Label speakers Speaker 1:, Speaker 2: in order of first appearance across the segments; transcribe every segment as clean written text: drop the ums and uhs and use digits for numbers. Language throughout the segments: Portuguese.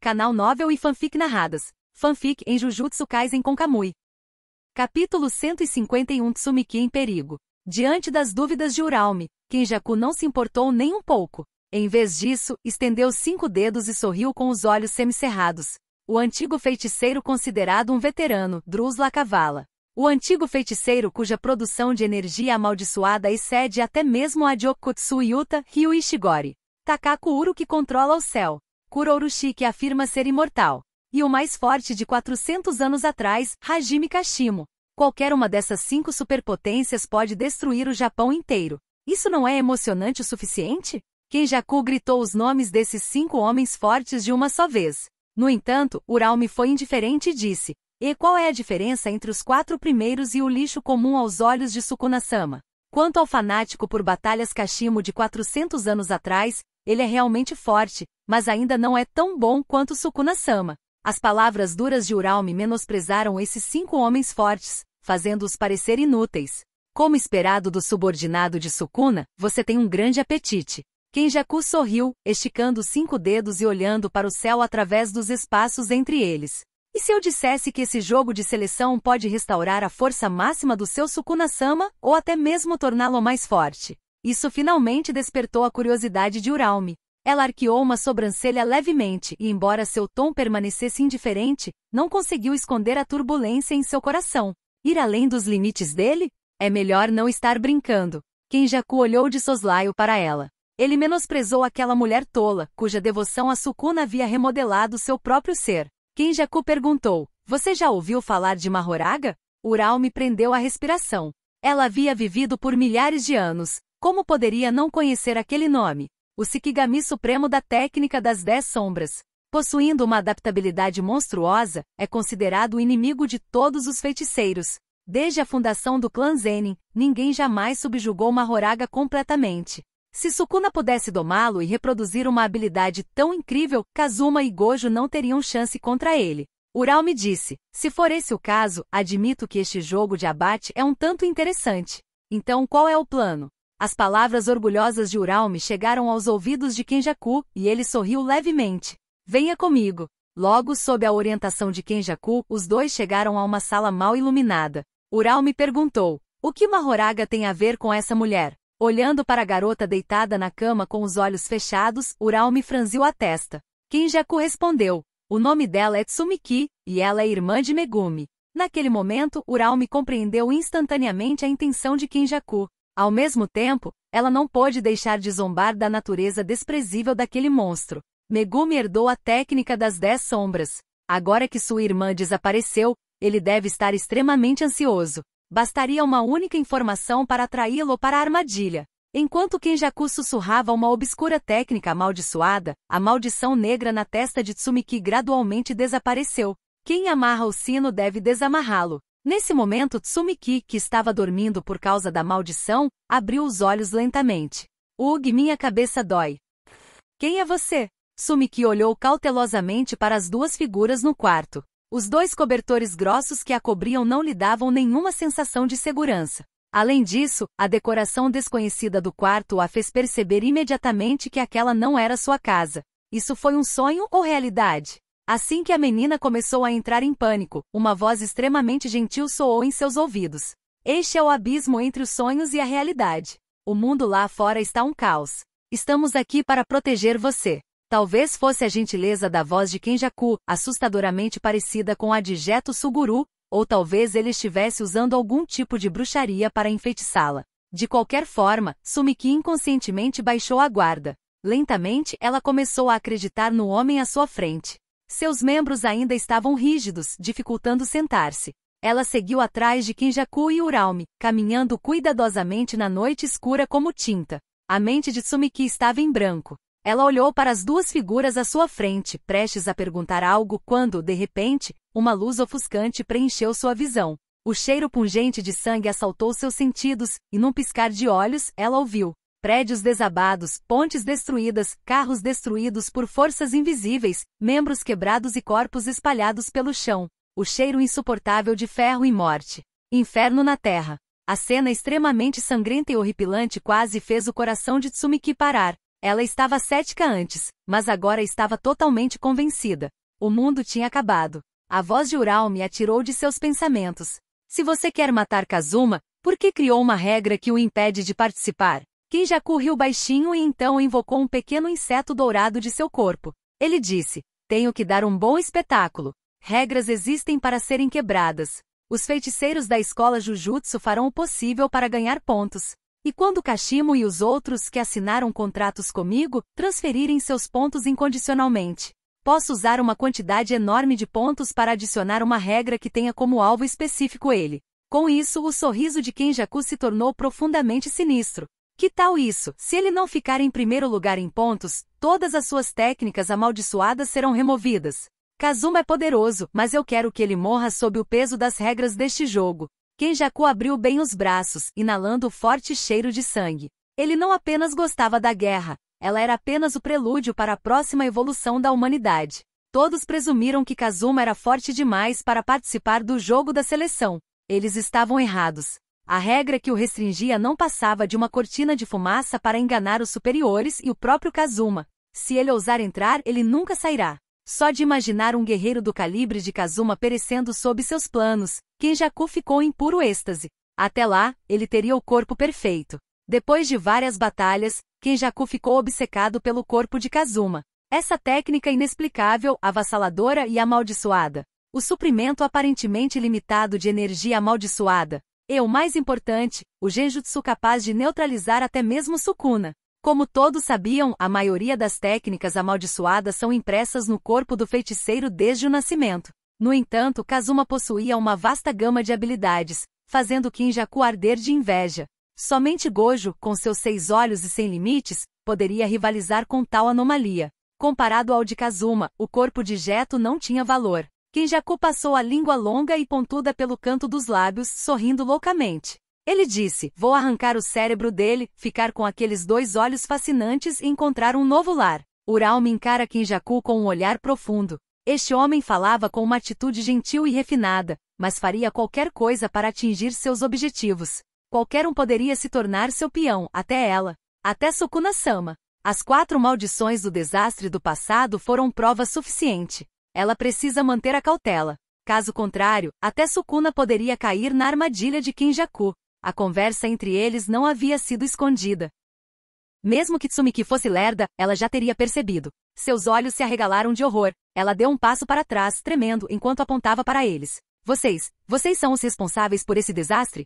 Speaker 1: Canal Novel e Fanfic Narradas. Fanfic em Jujutsu Kaisen com Kamui. Capítulo 151 Tsumiki em perigo. Diante das dúvidas de Uraume, Kenjaku não se importou nem um pouco. Em vez disso, estendeu 5 dedos e sorriu com os olhos semicerrados. O antigo feiticeiro considerado um veterano, Drusla Kavala. O antigo feiticeiro cuja produção de energia amaldiçoada excede até mesmo a de Okutsu Yuta Ryu Ishigori. Takaku Uru que controla o céu. Kuro Urushi que afirma ser imortal. E o mais forte de 400 anos atrás, Hajime Kashimo. Qualquer uma dessas 5 superpotências pode destruir o Japão inteiro. Isso não é emocionante o suficiente? Kenjaku gritou os nomes desses 5 homens fortes de uma só vez. No entanto, Uraume foi indiferente e disse: "E qual é a diferença entre os 4 primeiros e o lixo comum aos olhos de Sukuna-sama? Quanto ao fanático por batalhas Kashimo de 400 anos atrás, ele é realmente forte, mas ainda não é tão bom quanto Sukuna-sama." As palavras duras de Uraume menosprezaram esses 5 homens fortes, fazendo-os parecer inúteis. Como esperado do subordinado de Sukuna, você tem um grande apetite. Kenjaku sorriu, esticando 5 dedos e olhando para o céu através dos espaços entre eles. E se eu dissesse que esse jogo de seleção pode restaurar a força máxima do seu Sukuna-sama, ou até mesmo torná-lo mais forte? Isso finalmente despertou a curiosidade de Uraume. Ela arqueou uma sobrancelha levemente e, embora seu tom permanecesse indiferente, não conseguiu esconder a turbulência em seu coração. Ir além dos limites dele? É melhor não estar brincando. Kenjaku olhou de soslaio para ela. Ele menosprezou aquela mulher tola, cuja devoção a Sukuna havia remodelado seu próprio ser. Kenjaku perguntou: "Você já ouviu falar de Mahoraga?" Uraume prendeu a respiração. Ela havia vivido por milhares de anos. Como poderia não conhecer aquele nome? O Shikigami supremo da técnica das 10 sombras. Possuindo uma adaptabilidade monstruosa, é considerado o inimigo de todos os feiticeiros. Desde a fundação do clã Zenin, ninguém jamais subjugou Mahoraga completamente. Se Sukuna pudesse domá-lo e reproduzir uma habilidade tão incrível, Kazuma e Gojo não teriam chance contra ele. Uraume disse: "Se for esse o caso, admito que este jogo de abate é um tanto interessante. Então qual é o plano?" As palavras orgulhosas de Uraume chegaram aos ouvidos de Kenjaku, e ele sorriu levemente. "Venha comigo." Logo, sob a orientação de Kenjaku, os dois chegaram a uma sala mal iluminada. Uraume perguntou: "O que Mahoraga tem a ver com essa mulher?" Olhando para a garota deitada na cama com os olhos fechados, Uraume franziu a testa. Kenjaku respondeu: "O nome dela é Tsumiki, e ela é irmã de Megumi." Naquele momento, Uraume compreendeu instantaneamente a intenção de Kenjaku. Ao mesmo tempo, ela não pôde deixar de zombar da natureza desprezível daquele monstro. Megumi herdou a técnica das 10 sombras. Agora que sua irmã desapareceu, ele deve estar extremamente ansioso. Bastaria uma única informação para atraí-lo para a armadilha. Enquanto Kenjaku sussurrava uma obscura técnica amaldiçoada, a maldição negra na testa de Tsumiki gradualmente desapareceu. Quem amarra o sino deve desamarrá-lo. Nesse momento, Tsumiki, que estava dormindo por causa da maldição, abriu os olhos lentamente. "Ugh, minha cabeça dói." "Quem é você?" Tsumiki olhou cautelosamente para as 2 figuras no quarto. Os 2 cobertores grossos que a cobriam não lhe davam nenhuma sensação de segurança. Além disso, a decoração desconhecida do quarto a fez perceber imediatamente que aquela não era sua casa. Isso foi um sonho ou realidade? Assim que a menina começou a entrar em pânico, uma voz extremamente gentil soou em seus ouvidos. "Este é o abismo entre os sonhos e a realidade. O mundo lá fora está um caos. Estamos aqui para proteger você." Talvez fosse a gentileza da voz de Kenjaku, assustadoramente parecida com a de Geto Suguru, ou talvez ele estivesse usando algum tipo de bruxaria para enfeitiçá-la. De qualquer forma, Tsumiki inconscientemente baixou a guarda. Lentamente, ela começou a acreditar no homem à sua frente. Seus membros ainda estavam rígidos, dificultando sentar-se. Ela seguiu atrás de Kenjaku e Uraume, caminhando cuidadosamente na noite escura como tinta. A mente de Tsumiki estava em branco. Ela olhou para as 2 figuras à sua frente, prestes a perguntar algo quando, de repente, uma luz ofuscante preencheu sua visão. O cheiro pungente de sangue assaltou seus sentidos, e num piscar de olhos, ela ouviu: prédios desabados, pontes destruídas, carros destruídos por forças invisíveis, membros quebrados e corpos espalhados pelo chão. O cheiro insuportável de ferro e morte. Inferno na terra. A cena extremamente sangrenta e horripilante quase fez o coração de Tsumiki parar. Ela estava cética antes, mas agora estava totalmente convencida. O mundo tinha acabado. A voz de Uralme a tirou de seus pensamentos. Se você quer matar Kazuma, por que criou uma regra que o impede de participar? Kinjaku riu baixinho e então invocou um pequeno inseto dourado de seu corpo. Ele disse, tenho que dar um bom espetáculo. Regras existem para serem quebradas. Os feiticeiros da escola Jujutsu farão o possível para ganhar pontos. E quando Kashimo e os outros que assinaram contratos comigo, transferirem seus pontos incondicionalmente. Posso usar uma quantidade enorme de pontos para adicionar uma regra que tenha como alvo específico ele. Com isso, o sorriso de Kenjaku se tornou profundamente sinistro. Que tal isso? Se ele não ficar em primeiro lugar em pontos, todas as suas técnicas amaldiçoadas serão removidas. Kazuma é poderoso, mas eu quero que ele morra sob o peso das regras deste jogo. Kenjaku abriu bem os braços, inalando o forte cheiro de sangue. Ele não apenas gostava da guerra, ela era apenas o prelúdio para a próxima evolução da humanidade. Todos presumiram que Kazuma era forte demais para participar do jogo da seleção. Eles estavam errados. A regra que o restringia não passava de uma cortina de fumaça para enganar os superiores e o próprio Kazuma. Se ele ousar entrar, ele nunca sairá. Só de imaginar um guerreiro do calibre de Kazuma perecendo sob seus planos, Kenjaku ficou em puro êxtase. Até lá, ele teria o corpo perfeito. Depois de várias batalhas, Kenjaku ficou obcecado pelo corpo de Kazuma. Essa técnica inexplicável, avassaladora e amaldiçoada. O suprimento aparentemente limitado de energia amaldiçoada. E o mais importante, o genjutsu capaz de neutralizar até mesmo Sukuna. Como todos sabiam, a maioria das técnicas amaldiçoadas são impressas no corpo do feiticeiro desde o nascimento. No entanto, Kazuma possuía uma vasta gama de habilidades, fazendo Kenjaku arder de inveja. Somente Gojo, com seus 6 olhos e sem limites, poderia rivalizar com tal anomalia. Comparado ao de Kazuma, o corpo de Geto não tinha valor. Kenjaku passou a língua longa e pontuda pelo canto dos lábios, sorrindo loucamente. Ele disse, vou arrancar o cérebro dele, ficar com aqueles 2 olhos fascinantes e encontrar um novo lar. Uralme encara Kenjaku com um olhar profundo. Este homem falava com uma atitude gentil e refinada, mas faria qualquer coisa para atingir seus objetivos. Qualquer um poderia se tornar seu peão, até ela. Até Sukuna-sama. As 4 maldições do desastre do passado foram prova suficiente. Ela precisa manter a cautela. Caso contrário, até Sukuna poderia cair na armadilha de Kenjaku. A conversa entre eles não havia sido escondida. Mesmo que Tsumiki fosse lerda, ela já teria percebido. Seus olhos se arregalaram de horror. Ela deu um passo para trás, tremendo, enquanto apontava para eles. Vocês são os responsáveis por esse desastre?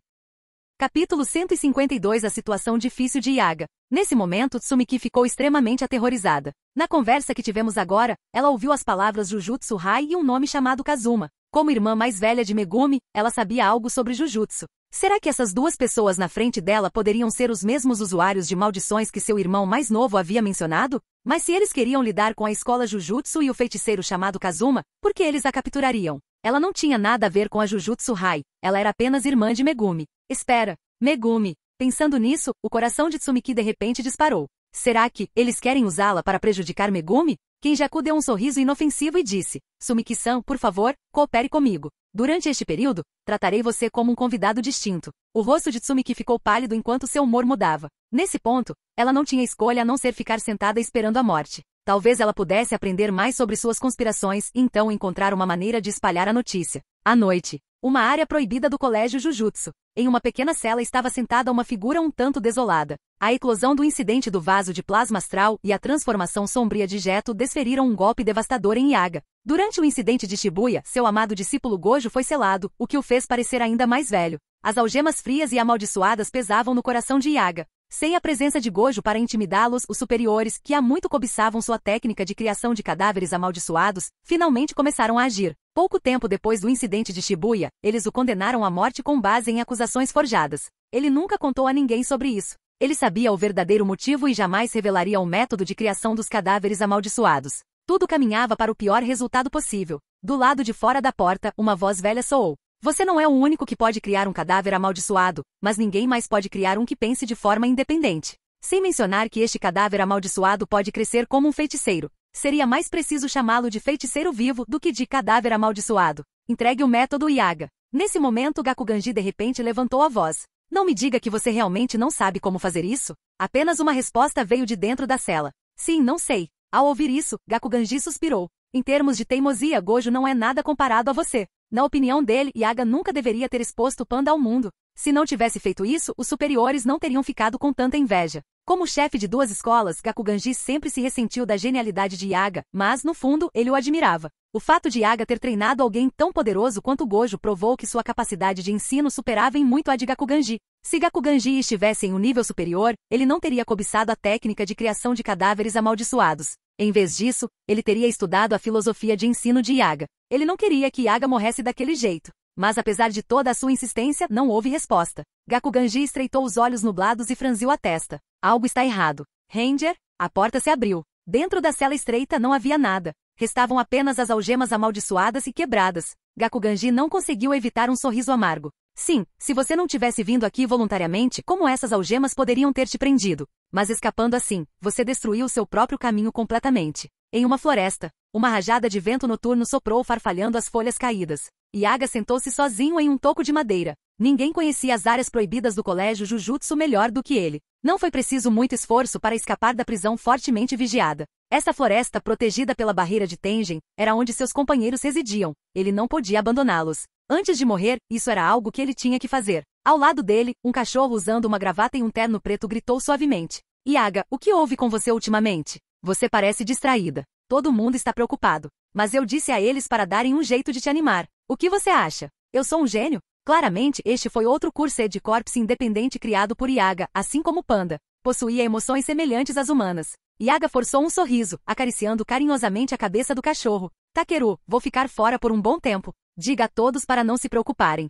Speaker 1: Capítulo 152 A situação difícil de Yaga. Nesse momento, Tsumiki ficou extremamente aterrorizada. Na conversa que tivemos agora, ela ouviu as palavras Jujutsu Hai e um nome chamado Kazuma. Como irmã mais velha de Megumi, ela sabia algo sobre Jujutsu. Será que essas 2 pessoas na frente dela poderiam ser os mesmos usuários de maldições que seu irmão mais novo havia mencionado? Mas se eles queriam lidar com a escola Jujutsu e o feiticeiro chamado Kazuma, por que eles a capturariam? Ela não tinha nada a ver com a Jujutsu Hai, ela era apenas irmã de Megumi. Espera, Megumi. Pensando nisso, o coração de Tsumiki de repente disparou. Será que eles querem usá-la para prejudicar Megumi? Kenjaku deu um sorriso inofensivo e disse, Tsumiki-san, por favor, coopere comigo. Durante este período, tratarei você como um convidado distinto. O rosto de Tsumiki ficou pálido enquanto seu humor mudava. Nesse ponto, ela não tinha escolha a não ser ficar sentada esperando a morte. Talvez ela pudesse aprender mais sobre suas conspirações e então encontrar uma maneira de espalhar a notícia. À noite, uma área proibida do colégio Jujutsu. Em uma pequena cela estava sentada uma figura um tanto desolada. A eclosão do incidente do vaso de plasma astral e a transformação sombria de Geto desferiram um golpe devastador em Yaga. Durante o incidente de Shibuya, seu amado discípulo Gojo foi selado, o que o fez parecer ainda mais velho. As algemas frias e amaldiçoadas pesavam no coração de Yaga. Sem a presença de Gojo para intimidá-los, os superiores, que há muito cobiçavam sua técnica de criação de cadáveres amaldiçoados, finalmente começaram a agir. Pouco tempo depois do incidente de Shibuya, eles o condenaram à morte com base em acusações forjadas. Ele nunca contou a ninguém sobre isso. Ele sabia o verdadeiro motivo e jamais revelaria o método de criação dos cadáveres amaldiçoados. Tudo caminhava para o pior resultado possível. Do lado de fora da porta, uma voz velha soou. Você não é o único que pode criar um cadáver amaldiçoado, mas ninguém mais pode criar um que pense de forma independente. Sem mencionar que este cadáver amaldiçoado pode crescer como um feiticeiro. Seria mais preciso chamá-lo de feiticeiro vivo do que de cadáver amaldiçoado. Entregue o método Yaga. Nesse momento Gakuganji de repente levantou a voz. Não me diga que você realmente não sabe como fazer isso? Apenas uma resposta veio de dentro da cela. Sim, não sei. Ao ouvir isso, Gakuganji suspirou. Em termos de teimosia, Gojo não é nada comparado a você. Na opinião dele, Yaga nunca deveria ter exposto o panda ao mundo. Se não tivesse feito isso, os superiores não teriam ficado com tanta inveja. Como chefe de 2 escolas, Gakuganji sempre se ressentiu da genialidade de Yaga, mas, no fundo, ele o admirava. O fato de Yaga ter treinado alguém tão poderoso quanto Gojo provou que sua capacidade de ensino superava em muito a de Gakuganji. Se Gakuganji estivesse em um nível superior, ele não teria cobiçado a técnica de criação de cadáveres amaldiçoados. Em vez disso, ele teria estudado a filosofia de ensino de Yaga. Ele não queria que Yaga morresse daquele jeito. Mas apesar de toda a sua insistência, não houve resposta. Gakuganji estreitou os olhos nublados e franziu a testa. Algo está errado. Ranger, a porta se abriu. Dentro da cela estreita não havia nada. Restavam apenas as algemas amaldiçoadas e quebradas. Gakuganji não conseguiu evitar um sorriso amargo. Sim, se você não tivesse vindo aqui voluntariamente, como essas algemas poderiam ter te prendido? Mas escapando assim, você destruiu seu próprio caminho completamente. Em uma floresta, uma rajada de vento noturno soprou farfalhando as folhas caídas. Yaga sentou-se sozinho em um toco de madeira. Ninguém conhecia as áreas proibidas do colégio Jujutsu melhor do que ele. Não foi preciso muito esforço para escapar da prisão fortemente vigiada. Essa floresta, protegida pela barreira de Tengen, era onde seus companheiros residiam. Ele não podia abandoná-los. Antes de morrer, isso era algo que ele tinha que fazer. Ao lado dele, um cachorro usando uma gravata e um terno preto gritou suavemente. Yaga, o que houve com você ultimamente? Você parece distraída. Todo mundo está preocupado. Mas eu disse a eles para darem um jeito de te animar. O que você acha? Eu sou um gênio? Claramente, este foi outro Cursed de Corpse independente criado por Yaga, assim como Panda. Possuía emoções semelhantes às humanas. Yaga forçou um sorriso, acariciando carinhosamente a cabeça do cachorro. Takeru, vou ficar fora por um bom tempo. Diga a todos para não se preocuparem.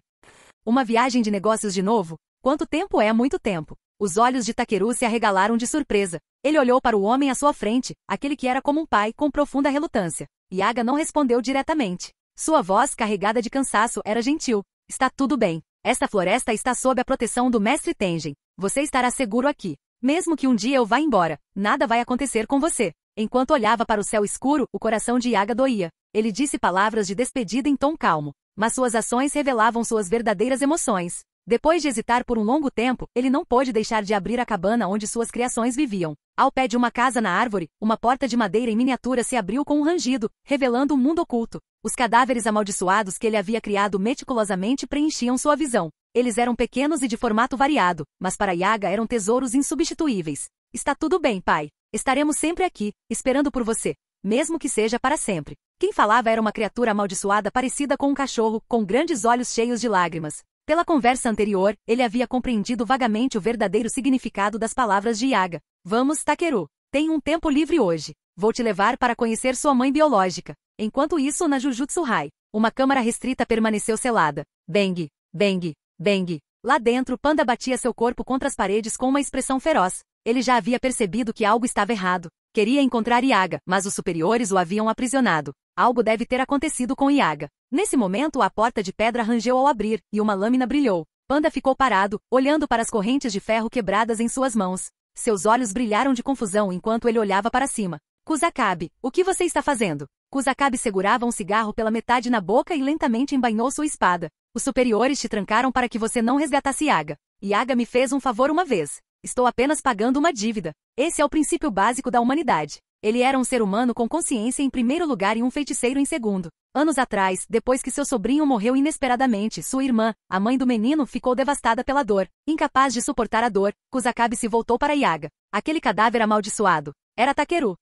Speaker 1: Uma viagem de negócios de novo? Quanto tempo é muito tempo? Os olhos de Takeru se arregalaram de surpresa. Ele olhou para o homem à sua frente, aquele que era como um pai, com profunda relutância. Yaga não respondeu diretamente. Sua voz, carregada de cansaço, era gentil. Está tudo bem. Esta floresta está sob a proteção do Mestre Tengen. Você estará seguro aqui. Mesmo que um dia eu vá embora, nada vai acontecer com você. Enquanto olhava para o céu escuro, o coração de Yaga doía. Ele disse palavras de despedida em tom calmo, mas suas ações revelavam suas verdadeiras emoções. Depois de hesitar por um longo tempo, ele não pôde deixar de abrir a cabana onde suas criações viviam. Ao pé de uma casa na árvore, uma porta de madeira em miniatura se abriu com um rangido, revelando um mundo oculto. Os cadáveres amaldiçoados que ele havia criado meticulosamente preenchiam sua visão. Eles eram pequenos e de formato variado, mas para Yaga eram tesouros insubstituíveis. Está tudo bem, pai. Estaremos sempre aqui, esperando por você, mesmo que seja para sempre. Quem falava era uma criatura amaldiçoada parecida com um cachorro, com grandes olhos cheios de lágrimas. Pela conversa anterior, ele havia compreendido vagamente o verdadeiro significado das palavras de Yaga. Vamos, Takeru. Tenho um tempo livre hoje. Vou te levar para conhecer sua mãe biológica. Enquanto isso, na Jujutsu-Hai, uma câmara restrita permaneceu selada. Bang, bang, bang. Lá dentro, Panda batia seu corpo contra as paredes com uma expressão feroz. Ele já havia percebido que algo estava errado. Queria encontrar Yaga, mas os superiores o haviam aprisionado. Algo deve ter acontecido com Yaga. Nesse momento, a porta de pedra rangeu ao abrir, e uma lâmina brilhou. Panda ficou parado, olhando para as correntes de ferro quebradas em suas mãos. Seus olhos brilharam de confusão enquanto ele olhava para cima. Kusakabe, o que você está fazendo? Kusakabe segurava um cigarro pela metade na boca e lentamente embainhou sua espada. Os superiores te trancaram para que você não resgatasse Yaga. Yaga me fez um favor uma vez. Estou apenas pagando uma dívida. Esse é o princípio básico da humanidade. Ele era um ser humano com consciência em primeiro lugar e um feiticeiro em segundo. Anos atrás, depois que seu sobrinho morreu inesperadamente, sua irmã, a mãe do menino, ficou devastada pela dor. Incapaz de suportar a dor, Kusakabe se voltou para Yaga. Aquele cadáver amaldiçoado. Era Takeru.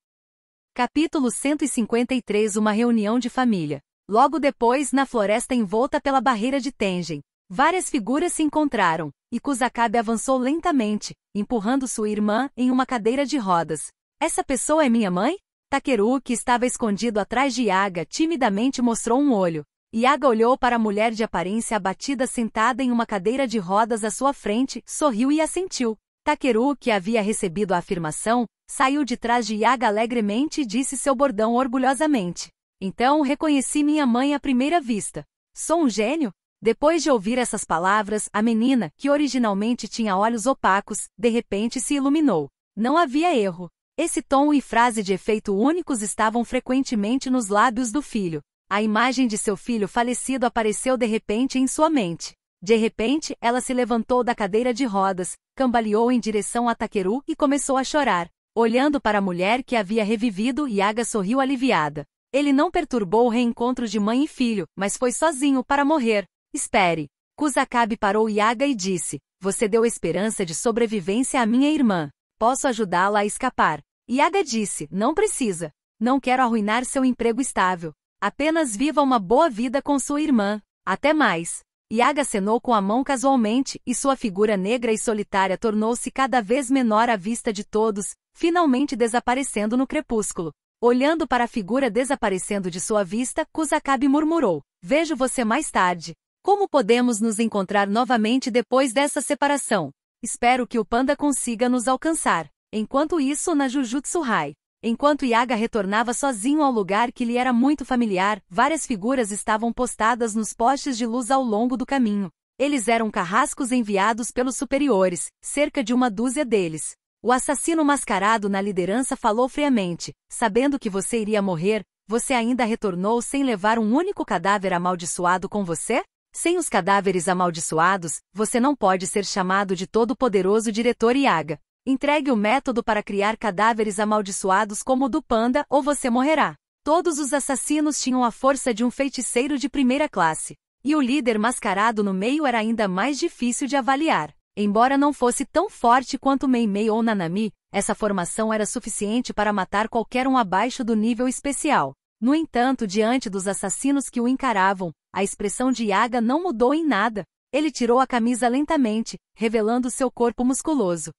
Speaker 1: Capítulo 153. Uma reunião de família. Logo depois, na floresta envolta pela barreira de Tengen, várias figuras se encontraram, e Kusakabe avançou lentamente, empurrando sua irmã em uma cadeira de rodas. Essa pessoa é minha mãe? Takeru, que estava escondido atrás de Yaga, timidamente mostrou um olho. Yaga olhou para a mulher de aparência abatida sentada em uma cadeira de rodas à sua frente, sorriu e assentiu. Takeru, que havia recebido a afirmação, saiu de trás de Yaga alegremente e disse seu bordão orgulhosamente. Então reconheci minha mãe à primeira vista. Sou um gênio? Depois de ouvir essas palavras, a menina, que originalmente tinha olhos opacos, de repente se iluminou. Não havia erro. Esse tom e frase de efeito únicos estavam frequentemente nos lábios do filho. A imagem de seu filho falecido apareceu de repente em sua mente. De repente, ela se levantou da cadeira de rodas, cambaleou em direção a Takeru e começou a chorar. Olhando para a mulher que havia revivido, Yaga sorriu aliviada. Ele não perturbou o reencontro de mãe e filho, mas foi sozinho para morrer. Espere. Kusakabe parou Yaga e disse, você deu esperança de sobrevivência à minha irmã. Posso ajudá-la a escapar. Yaga disse, não precisa. Não quero arruinar seu emprego estável. Apenas viva uma boa vida com sua irmã. Até mais. Yaga acenou com a mão casualmente, e sua figura negra e solitária tornou-se cada vez menor à vista de todos, finalmente desaparecendo no crepúsculo. Olhando para a figura desaparecendo de sua vista, Kusakabe murmurou, vejo você mais tarde. Como podemos nos encontrar novamente depois dessa separação? Espero que o panda consiga nos alcançar. Enquanto isso, na Jujutsu High. Enquanto Yaga retornava sozinho ao lugar que lhe era muito familiar, várias figuras estavam postadas nos postes de luz ao longo do caminho. Eles eram carrascos enviados pelos superiores, cerca de uma dúzia deles. O assassino mascarado na liderança falou friamente, sabendo que você iria morrer, você ainda retornou sem levar um único cadáver amaldiçoado com você? Sem os cadáveres amaldiçoados, você não pode ser chamado de todo-poderoso diretor Yaga. Entregue o método para criar cadáveres amaldiçoados como o do panda ou você morrerá. Todos os assassinos tinham a força de um feiticeiro de primeira classe. E o líder mascarado no meio era ainda mais difícil de avaliar. Embora não fosse tão forte quanto Meimei ou Nanami, essa formação era suficiente para matar qualquer um abaixo do nível especial. No entanto, diante dos assassinos que o encaravam, a expressão de Yaga não mudou em nada. Ele tirou a camisa lentamente, revelando seu corpo musculoso.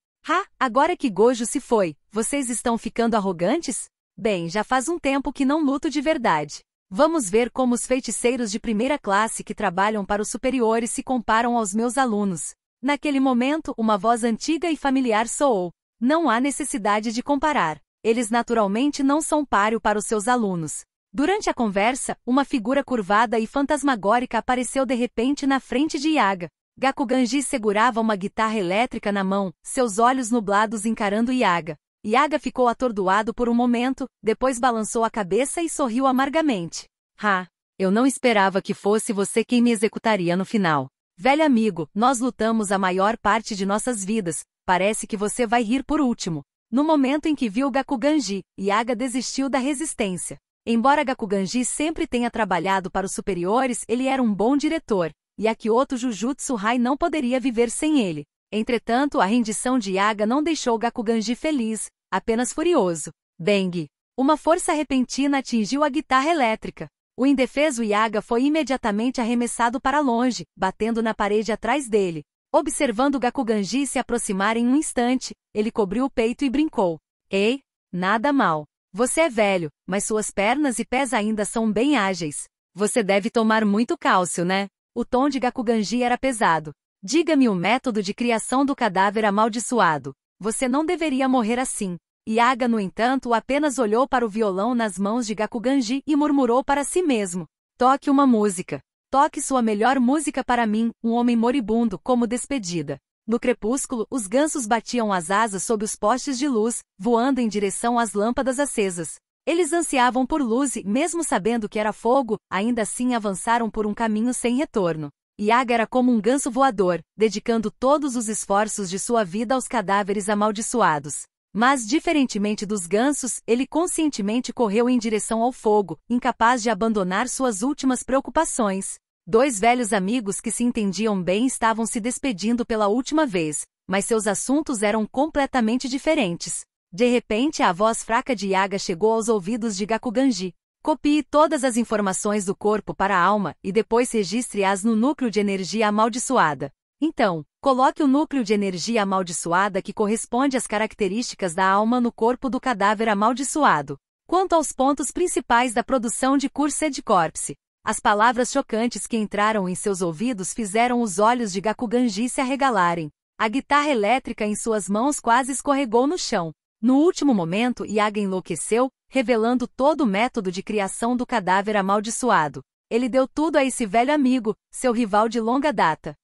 Speaker 1: Agora que Gojo se foi, vocês estão ficando arrogantes? Bem, já faz um tempo que não luto de verdade. Vamos ver como os feiticeiros de primeira classe que trabalham para os superiores se comparam aos meus alunos. Naquele momento, uma voz antiga e familiar soou. Não há necessidade de comparar. Eles naturalmente não são páreo para os seus alunos. Durante a conversa, uma figura curvada e fantasmagórica apareceu de repente na frente de Yaga. Gakuganji segurava uma guitarra elétrica na mão, seus olhos nublados encarando Yaga. Yaga ficou atordoado por um momento, depois balançou a cabeça e sorriu amargamente. Eu não esperava que fosse você quem me executaria no final. Velho amigo, nós lutamos a maior parte de nossas vidas, parece que você vai rir por último. No momento em que viu Gakuganji, Yaga desistiu da resistência. Embora Gakuganji sempre tenha trabalhado para os superiores, ele era um bom diretor. E a Kyoto Jujutsu High não poderia viver sem ele. Entretanto, a rendição de Yaga não deixou Gakuganji feliz, apenas furioso. Bang! Uma força repentina atingiu a guitarra elétrica. O indefeso Yaga foi imediatamente arremessado para longe, batendo na parede atrás dele. Observando Gakuganji se aproximar em um instante, ele cobriu o peito e brincou. Ei, nada mal. Você é velho, mas suas pernas e pés ainda são bem ágeis. Você deve tomar muito cálcio, né? O tom de Gakuganji era pesado. Diga-me o método de criação do cadáver amaldiçoado. Você não deveria morrer assim. Yaga, no entanto, apenas olhou para o violão nas mãos de Gakuganji e murmurou para si mesmo. Toque uma música. Toque sua melhor música para mim, um homem moribundo, como despedida. No crepúsculo, os gansos batiam as asas sob os postes de luz, voando em direção às lâmpadas acesas. Eles ansiavam por luz e, mesmo sabendo que era fogo, ainda assim avançaram por um caminho sem retorno. Yaga era como um ganso voador, dedicando todos os esforços de sua vida aos cadáveres amaldiçoados. Mas, diferentemente dos gansos, ele conscientemente correu em direção ao fogo, incapaz de abandonar suas últimas preocupações. Dois velhos amigos que se entendiam bem estavam se despedindo pela última vez, mas seus assuntos eram completamente diferentes. De repente, a voz fraca de Yaga chegou aos ouvidos de Gakuganji. Copie todas as informações do corpo para a alma e depois registre-as no núcleo de energia amaldiçoada. Então, coloque o núcleo de energia amaldiçoada que corresponde às características da alma no corpo do cadáver amaldiçoado. Quanto aos pontos principais da produção de Cursed Corpse, as palavras chocantes que entraram em seus ouvidos fizeram os olhos de Gakuganji se arregalarem. A guitarra elétrica em suas mãos quase escorregou no chão. No último momento, Yaga enlouqueceu, revelando todo o método de criação do cadáver amaldiçoado. Ele deu tudo a esse velho amigo, seu rival de longa data.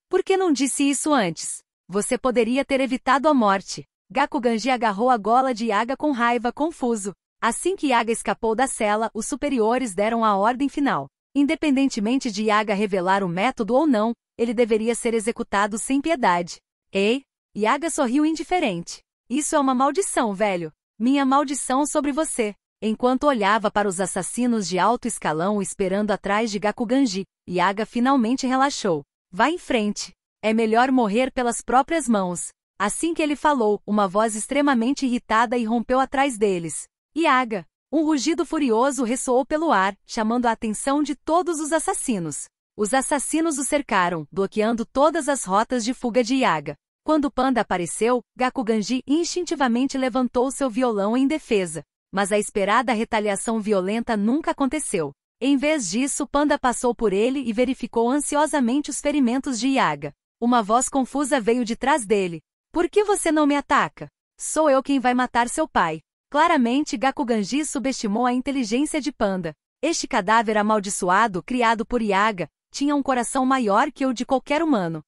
Speaker 1: Por que não disse isso antes? Você poderia ter evitado a morte. Gakuganji agarrou a gola de Yaga com raiva, confuso. Assim que Yaga escapou da cela, os superiores deram a ordem final. Independentemente de Yaga revelar o método ou não, ele deveria ser executado sem piedade. Ei? Yaga sorriu indiferente. Isso é uma maldição, velho. Minha maldição sobre você. Enquanto olhava para os assassinos de alto escalão esperando atrás de Gakuganji, Yaga finalmente relaxou. Vá em frente. É melhor morrer pelas próprias mãos. Assim que ele falou, uma voz extremamente irritada irrompeu atrás deles. Yaga! Um rugido furioso ressoou pelo ar, chamando a atenção de todos os assassinos. Os assassinos o cercaram, bloqueando todas as rotas de fuga de Yaga. Quando Panda apareceu, Gakuganji instintivamente levantou seu violão em defesa. Mas a esperada retaliação violenta nunca aconteceu. Em vez disso, Panda passou por ele e verificou ansiosamente os ferimentos de Yaga. Uma voz confusa veio de trás dele. Por que você não me ataca? Sou eu quem vai matar seu pai. Claramente, Gakuganji subestimou a inteligência de Panda. Este cadáver amaldiçoado, criado por Yaga, tinha um coração maior que o de qualquer humano.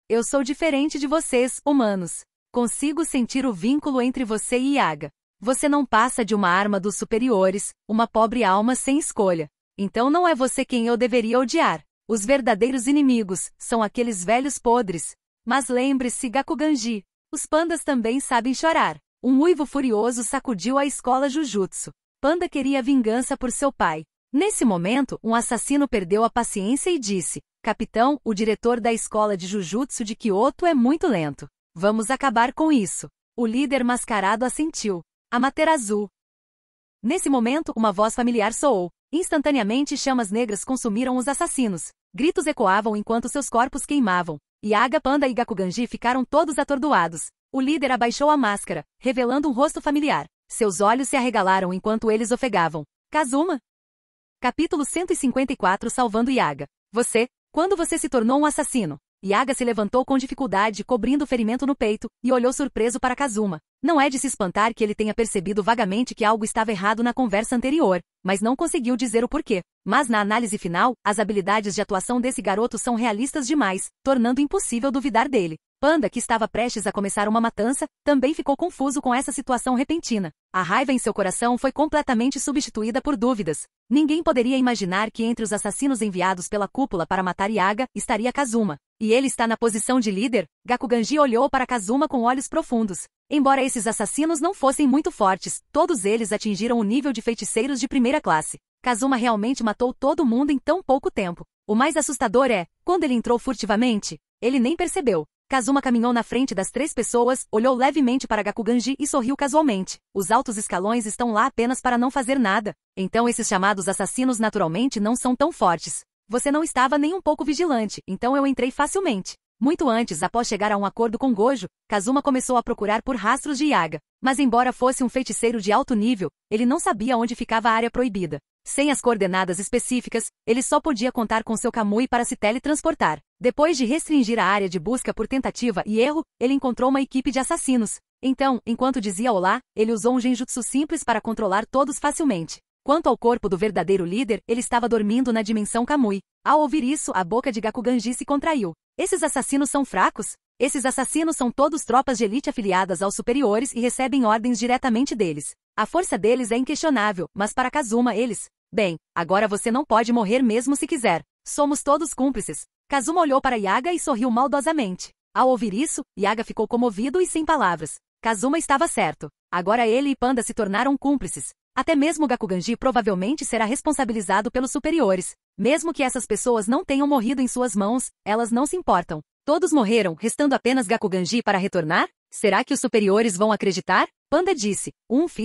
Speaker 1: Eu sou diferente de vocês, humanos. Consigo sentir o vínculo entre você e Yaga. Você não passa de uma arma dos superiores, uma pobre alma sem escolha. Então não é você quem eu deveria odiar. Os verdadeiros inimigos são aqueles velhos podres. Mas lembre-se, Gakuganji, os pandas também sabem chorar. Um uivo furioso sacudiu a escola Jujutsu. Panda queria vingança por seu pai. Nesse momento, um assassino perdeu a paciência e disse: Capitão, o diretor da escola de Jujutsu de Kyoto é muito lento. Vamos acabar com isso. O líder mascarado assentiu. Amaterasu. Nesse momento, uma voz familiar soou. Instantaneamente, chamas negras consumiram os assassinos. Gritos ecoavam enquanto seus corpos queimavam. Yaga, Panda e Gakuganji ficaram todos atordoados. O líder abaixou a máscara, revelando um rosto familiar. Seus olhos se arregalaram enquanto eles ofegavam. Kazuma? Capítulo 154 Salvando Yaga. Quando você se tornou um assassino? Yaga se levantou com dificuldade, cobrindo o ferimento no peito, e olhou surpreso para Kazuma. Não é de se espantar que ele tenha percebido vagamente que algo estava errado na conversa anterior, mas não conseguiu dizer o porquê. Mas na análise final, as habilidades de atuação desse garoto são realistas demais, tornando impossível duvidar dele. Panda, que estava prestes a começar uma matança, também ficou confuso com essa situação repentina. A raiva em seu coração foi completamente substituída por dúvidas. Ninguém poderia imaginar que entre os assassinos enviados pela cúpula para matar Yaga, estaria Kazuma. E ele está na posição de líder? Gakuganji olhou para Kazuma com olhos profundos. Embora esses assassinos não fossem muito fortes, todos eles atingiram o nível de feiticeiros de primeira classe. Kazuma realmente matou todo mundo em tão pouco tempo. O mais assustador é, quando ele entrou furtivamente, ele nem percebeu. Kazuma caminhou na frente das 3 pessoas, olhou levemente para Gakuganji e sorriu casualmente. Os altos escalões estão lá apenas para não fazer nada. Então esses chamados assassinos naturalmente não são tão fortes. Você não estava nem um pouco vigilante, então eu entrei facilmente. Muito antes, após chegar a um acordo com Gojo, Kazuma começou a procurar por rastros de Yaga. Mas embora fosse um feiticeiro de alto nível, ele não sabia onde ficava a área proibida. Sem as coordenadas específicas, ele só podia contar com seu Kamui para se teletransportar. Depois de restringir a área de busca por tentativa e erro, ele encontrou uma equipe de assassinos. Então, enquanto dizia olá, ele usou um genjutsu simples para controlar todos facilmente. Quanto ao corpo do verdadeiro líder, ele estava dormindo na dimensão Kamui. Ao ouvir isso, a boca de Gakuganji se contraiu. Esses assassinos são fracos? Esses assassinos são todos tropas de elite afiliadas aos superiores e recebem ordens diretamente deles. A força deles é inquestionável, mas para Kazuma eles... Bem, agora você não pode morrer mesmo se quiser. Somos todos cúmplices. Kazuma olhou para Yaga e sorriu maldosamente. Ao ouvir isso, Yaga ficou comovido e sem palavras. Kazuma estava certo. Agora ele e Panda se tornaram cúmplices. Até mesmo Gakuganji provavelmente será responsabilizado pelos superiores. Mesmo que essas pessoas não tenham morrido em suas mãos, elas não se importam. Todos morreram, restando apenas Gakuganji para retornar? Será que os superiores vão acreditar? Panda disse.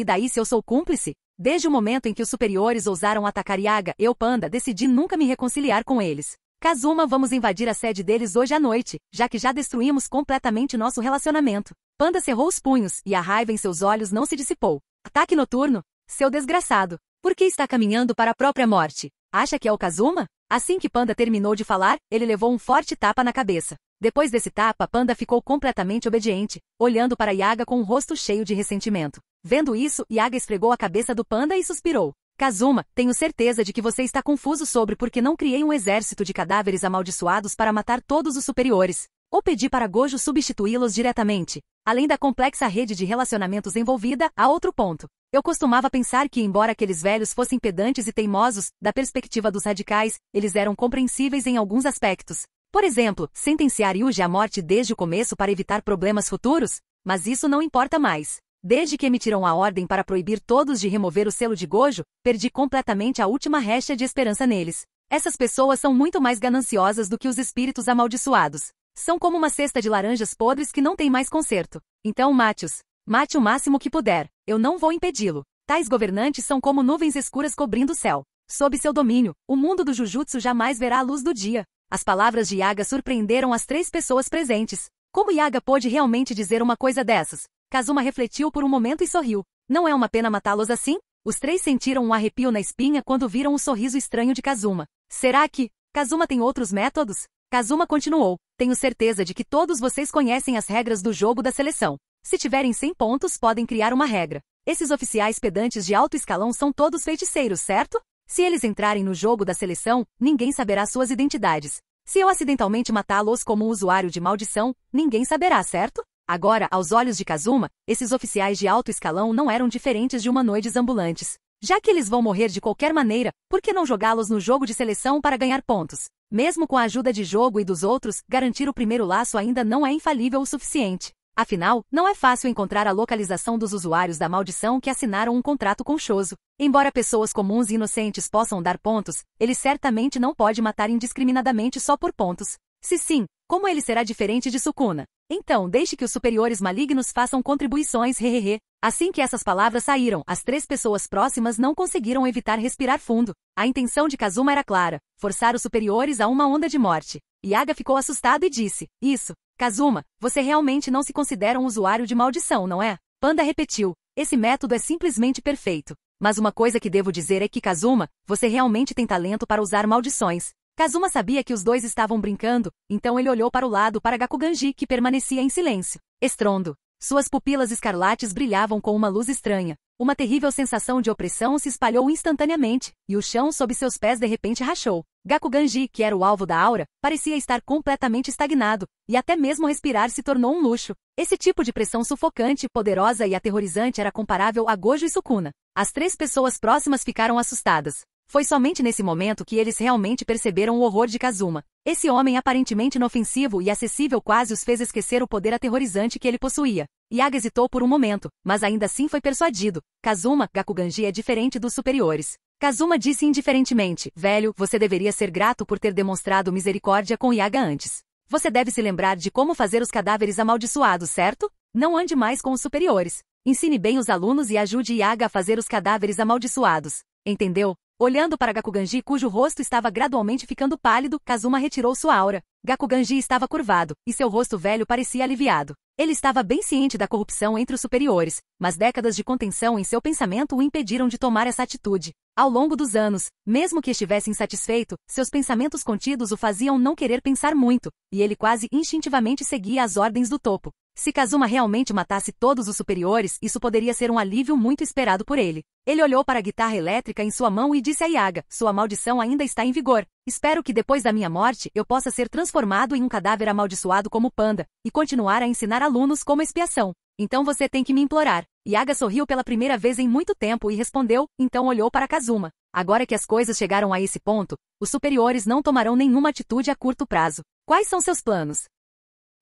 Speaker 1: Daí se eu sou cúmplice? Desde o momento em que os superiores ousaram atacar Yaga, eu, Panda, decidi nunca me reconciliar com eles. Kazuma, vamos invadir a sede deles hoje à noite, já que já destruímos completamente nosso relacionamento. Panda cerrou os punhos, e a raiva em seus olhos não se dissipou. Ataque noturno? Seu desgraçado. Por que está caminhando para a própria morte? Acha que é o Kazuma? Assim que Panda terminou de falar, ele levou um forte tapa na cabeça. Depois desse tapa, Panda ficou completamente obediente, olhando para Yaga com um rosto cheio de ressentimento. Vendo isso, Yaga esfregou a cabeça do Panda e suspirou. Kazuma, tenho certeza de que você está confuso sobre por que não criei um exército de cadáveres amaldiçoados para matar todos os superiores. Ou pedir para Gojo substituí-los diretamente? Além da complexa rede de relacionamentos envolvida, há outro ponto. Eu costumava pensar que, embora aqueles velhos fossem pedantes e teimosos, da perspectiva dos radicais, eles eram compreensíveis em alguns aspectos. Por exemplo, sentenciar Yuji à morte desde o começo para evitar problemas futuros? Mas isso não importa mais. Desde que emitiram a ordem para proibir todos de remover o selo de Gojo, perdi completamente a última rédea de esperança neles. Essas pessoas são muito mais gananciosas do que os espíritos amaldiçoados. São como uma cesta de laranjas podres que não tem mais conserto. Então mate-os. Mate o máximo que puder. Eu não vou impedi-lo. Tais governantes são como nuvens escuras cobrindo o céu. Sob seu domínio, o mundo do Jujutsu jamais verá a luz do dia. As palavras de Yaga surpreenderam as 3 pessoas presentes. Como Yaga pôde realmente dizer uma coisa dessas? Kazuma refletiu por um momento e sorriu. Não é uma pena matá-los assim? Os 3 sentiram um arrepio na espinha quando viram o sorriso estranho de Kazuma. Será que Kazuma tem outros métodos? Kazuma continuou. Tenho certeza de que todos vocês conhecem as regras do jogo da seleção. Se tiverem 100 pontos, podem criar uma regra. Esses oficiais pedantes de alto escalão são todos feiticeiros, certo? Se eles entrarem no jogo da seleção, ninguém saberá suas identidades. Se eu acidentalmente matá-los como um usuário de maldição, ninguém saberá, certo? Agora, aos olhos de Kazuma, esses oficiais de alto escalão não eram diferentes de humanoides ambulantes. Já que eles vão morrer de qualquer maneira, por que não jogá-los no jogo de seleção para ganhar pontos? Mesmo com a ajuda de jogo e dos outros, garantir o primeiro laço ainda não é infalível o suficiente. Afinal, não é fácil encontrar a localização dos usuários da maldição que assinaram um contrato com Chozo. Embora pessoas comuns e inocentes possam dar pontos, ele certamente não pode matar indiscriminadamente só por pontos. Se sim, como ele será diferente de Sukuna? Então, deixe que os superiores malignos façam contribuições, hehehe. Assim que essas palavras saíram, as 3 pessoas próximas não conseguiram evitar respirar fundo. A intenção de Kazuma era clara, forçar os superiores a uma onda de morte. Yaga ficou assustado e disse, isso, Kazuma, você realmente não se considera um usuário de maldição, não é? Panda repetiu, esse método é simplesmente perfeito. Mas uma coisa que devo dizer é que Kazuma, você realmente tem talento para usar maldições. Kazuma sabia que os 2 estavam brincando, então ele olhou para o lado para Gakuganji, que permanecia em silêncio. Estrondo. Suas pupilas escarlates brilhavam com uma luz estranha. Uma terrível sensação de opressão se espalhou instantaneamente, e o chão sob seus pés de repente rachou. Gakuganji, que era o alvo da aura, parecia estar completamente estagnado, e até mesmo respirar se tornou um luxo. Esse tipo de pressão sufocante, poderosa e aterrorizante era comparável a Gojo e Sukuna. As 3 pessoas próximas ficaram assustadas. Foi somente nesse momento que eles realmente perceberam o horror de Kazuma. Esse homem aparentemente inofensivo e acessível quase os fez esquecer o poder aterrorizante que ele possuía. Yaga hesitou por um momento, mas ainda assim foi persuadido. Kazuma, Gakuganji é diferente dos superiores. Kazuma disse indiferentemente, velho, você deveria ser grato por ter demonstrado misericórdia com Yaga antes. Você deve se lembrar de como fazer os cadáveres amaldiçoados, certo? Não ande mais com os superiores. Ensine bem os alunos e ajude Yaga a fazer os cadáveres amaldiçoados. Entendeu? Olhando para Gakuganji, cujo rosto estava gradualmente ficando pálido, Kazuma retirou sua aura. Gakuganji estava curvado, e seu rosto velho parecia aliviado. Ele estava bem ciente da corrupção entre os superiores, mas décadas de contenção em seu pensamento o impediram de tomar essa atitude. Ao longo dos anos, mesmo que estivesse insatisfeito, seus pensamentos contidos o faziam não querer pensar muito, e ele quase instintivamente seguia as ordens do topo. Se Kazuma realmente matasse todos os superiores, isso poderia ser um alívio muito esperado por ele. Ele olhou para a guitarra elétrica em sua mão e disse a Yaga, sua maldição ainda está em vigor. Espero que depois da minha morte, eu possa ser transformado em um cadáver amaldiçoado como Panda, e continuar a ensinar alunos como expiação. Então você tem que me implorar. Yaga sorriu pela primeira vez em muito tempo e respondeu, então olhou para Kazuma. Agora que as coisas chegaram a esse ponto, os superiores não tomarão nenhuma atitude a curto prazo. Quais são seus planos?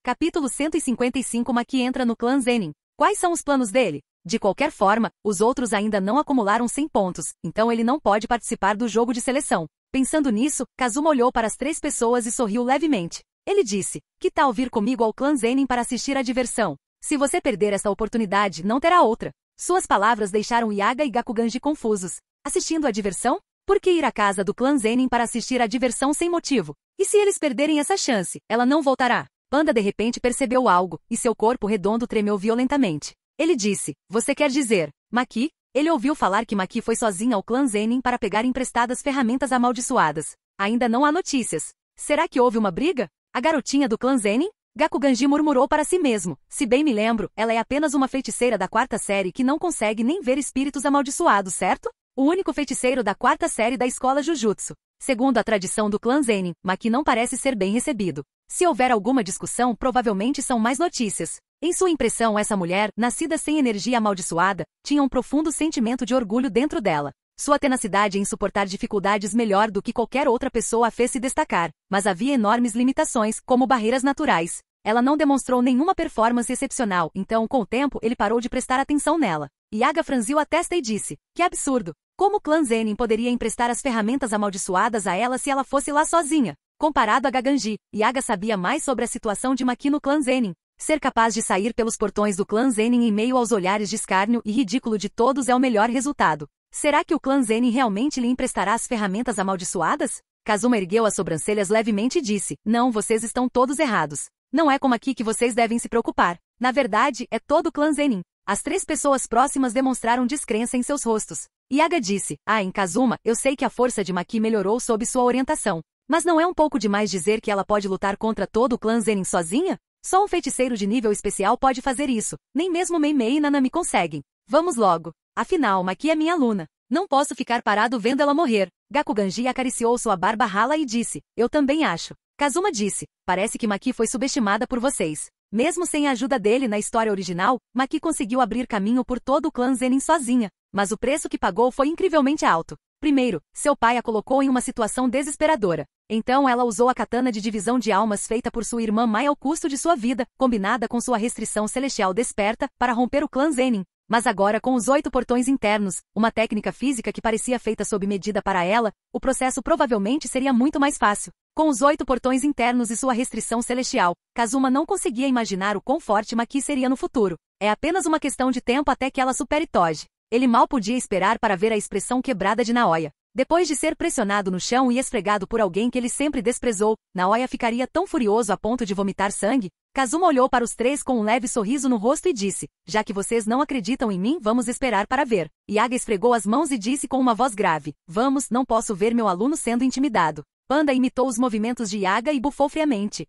Speaker 1: Capítulo 155 Maki entra no clã Zenin. Quais são os planos dele? De qualquer forma, os outros ainda não acumularam 100 pontos, então ele não pode participar do jogo de seleção. Pensando nisso, Kazuma olhou para as 3 pessoas e sorriu levemente. Ele disse, que tal vir comigo ao clã Zenin para assistir à diversão? Se você perder essa oportunidade, não terá outra. Suas palavras deixaram Yaga e Gakuganji confusos. Assistindo à diversão? Por que ir à casa do clã Zenin para assistir à diversão sem motivo? E se eles perderem essa chance, ela não voltará? Panda de repente percebeu algo, e seu corpo redondo tremeu violentamente. Ele disse, você quer dizer, Maki? Ele ouviu falar que Maki foi sozinha ao clã Zenin para pegar emprestadas ferramentas amaldiçoadas. Ainda não há notícias. Será que houve uma briga? A garotinha do clã Zenin? Gakuganji murmurou para si mesmo. Se bem me lembro, ela é apenas uma feiticeira da 4ª série que não consegue nem ver espíritos amaldiçoados, certo? O único feiticeiro da 4ª série da escola Jujutsu. Segundo a tradição do clã Zenin, Maki não parece ser bem recebido. Se houver alguma discussão, provavelmente são mais notícias. Em sua impressão, essa mulher, nascida sem energia amaldiçoada, tinha um profundo sentimento de orgulho dentro dela. Sua tenacidade em suportar dificuldades melhor do que qualquer outra pessoa a fez se destacar, mas havia enormes limitações, como barreiras naturais. Ela não demonstrou nenhuma performance excepcional, então, com o tempo, ele parou de prestar atenção nela. Yaga franziu a testa e disse, que absurdo! Como o clã Zenin poderia emprestar as ferramentas amaldiçoadas a ela se ela fosse lá sozinha? Comparado a Gaganji, Yaga sabia mais sobre a situação de Maki no clã Zenin. Ser capaz de sair pelos portões do clã Zenin em meio aos olhares de escárnio e ridículo de todos é o melhor resultado. Será que o clã Zenin realmente lhe emprestará as ferramentas amaldiçoadas? Kazuma ergueu as sobrancelhas levemente e disse, não, vocês estão todos errados. Não é com Maki que vocês devem se preocupar. Na verdade, é todo o clã Zenin. As 3 pessoas próximas demonstraram descrença em seus rostos. Yaga disse, em Kazuma, eu sei que a força de Maki melhorou sob sua orientação. Mas não é um pouco demais dizer que ela pode lutar contra todo o clã Zenin sozinha? Só um feiticeiro de nível especial pode fazer isso. Nem mesmo Mei Mei e Nanami conseguem. Vamos logo. Afinal, Maki é minha aluna. Não posso ficar parado vendo ela morrer. Gakuganji acariciou sua barba rala e disse, eu também acho. Kazuma disse, parece que Maki foi subestimada por vocês. Mesmo sem a ajuda dele na história original, Maki conseguiu abrir caminho por todo o clã Zenin sozinha. Mas o preço que pagou foi incrivelmente alto. Primeiro, seu pai a colocou em uma situação desesperadora. Então ela usou a katana de divisão de almas feita por sua irmã Mai ao custo de sua vida, combinada com sua restrição celestial desperta, para romper o clã Zenin. Mas agora com os 8 portões internos, uma técnica física que parecia feita sob medida para ela, o processo provavelmente seria muito mais fácil. Com os 8 portões internos e sua restrição celestial, Kazuma não conseguia imaginar o quão forte Maki seria no futuro. É apenas uma questão de tempo até que ela supere Toji. Ele mal podia esperar para ver a expressão quebrada de Naoya. Depois de ser pressionado no chão e esfregado por alguém que ele sempre desprezou, Naoya ficaria tão furioso a ponto de vomitar sangue? Kazuma olhou para os 3 com um leve sorriso no rosto e disse, já que vocês não acreditam em mim, vamos esperar para ver. Yaga esfregou as mãos e disse com uma voz grave, vamos, não posso ver meu aluno sendo intimidado. Panda imitou os movimentos de Yaga e bufou friamente,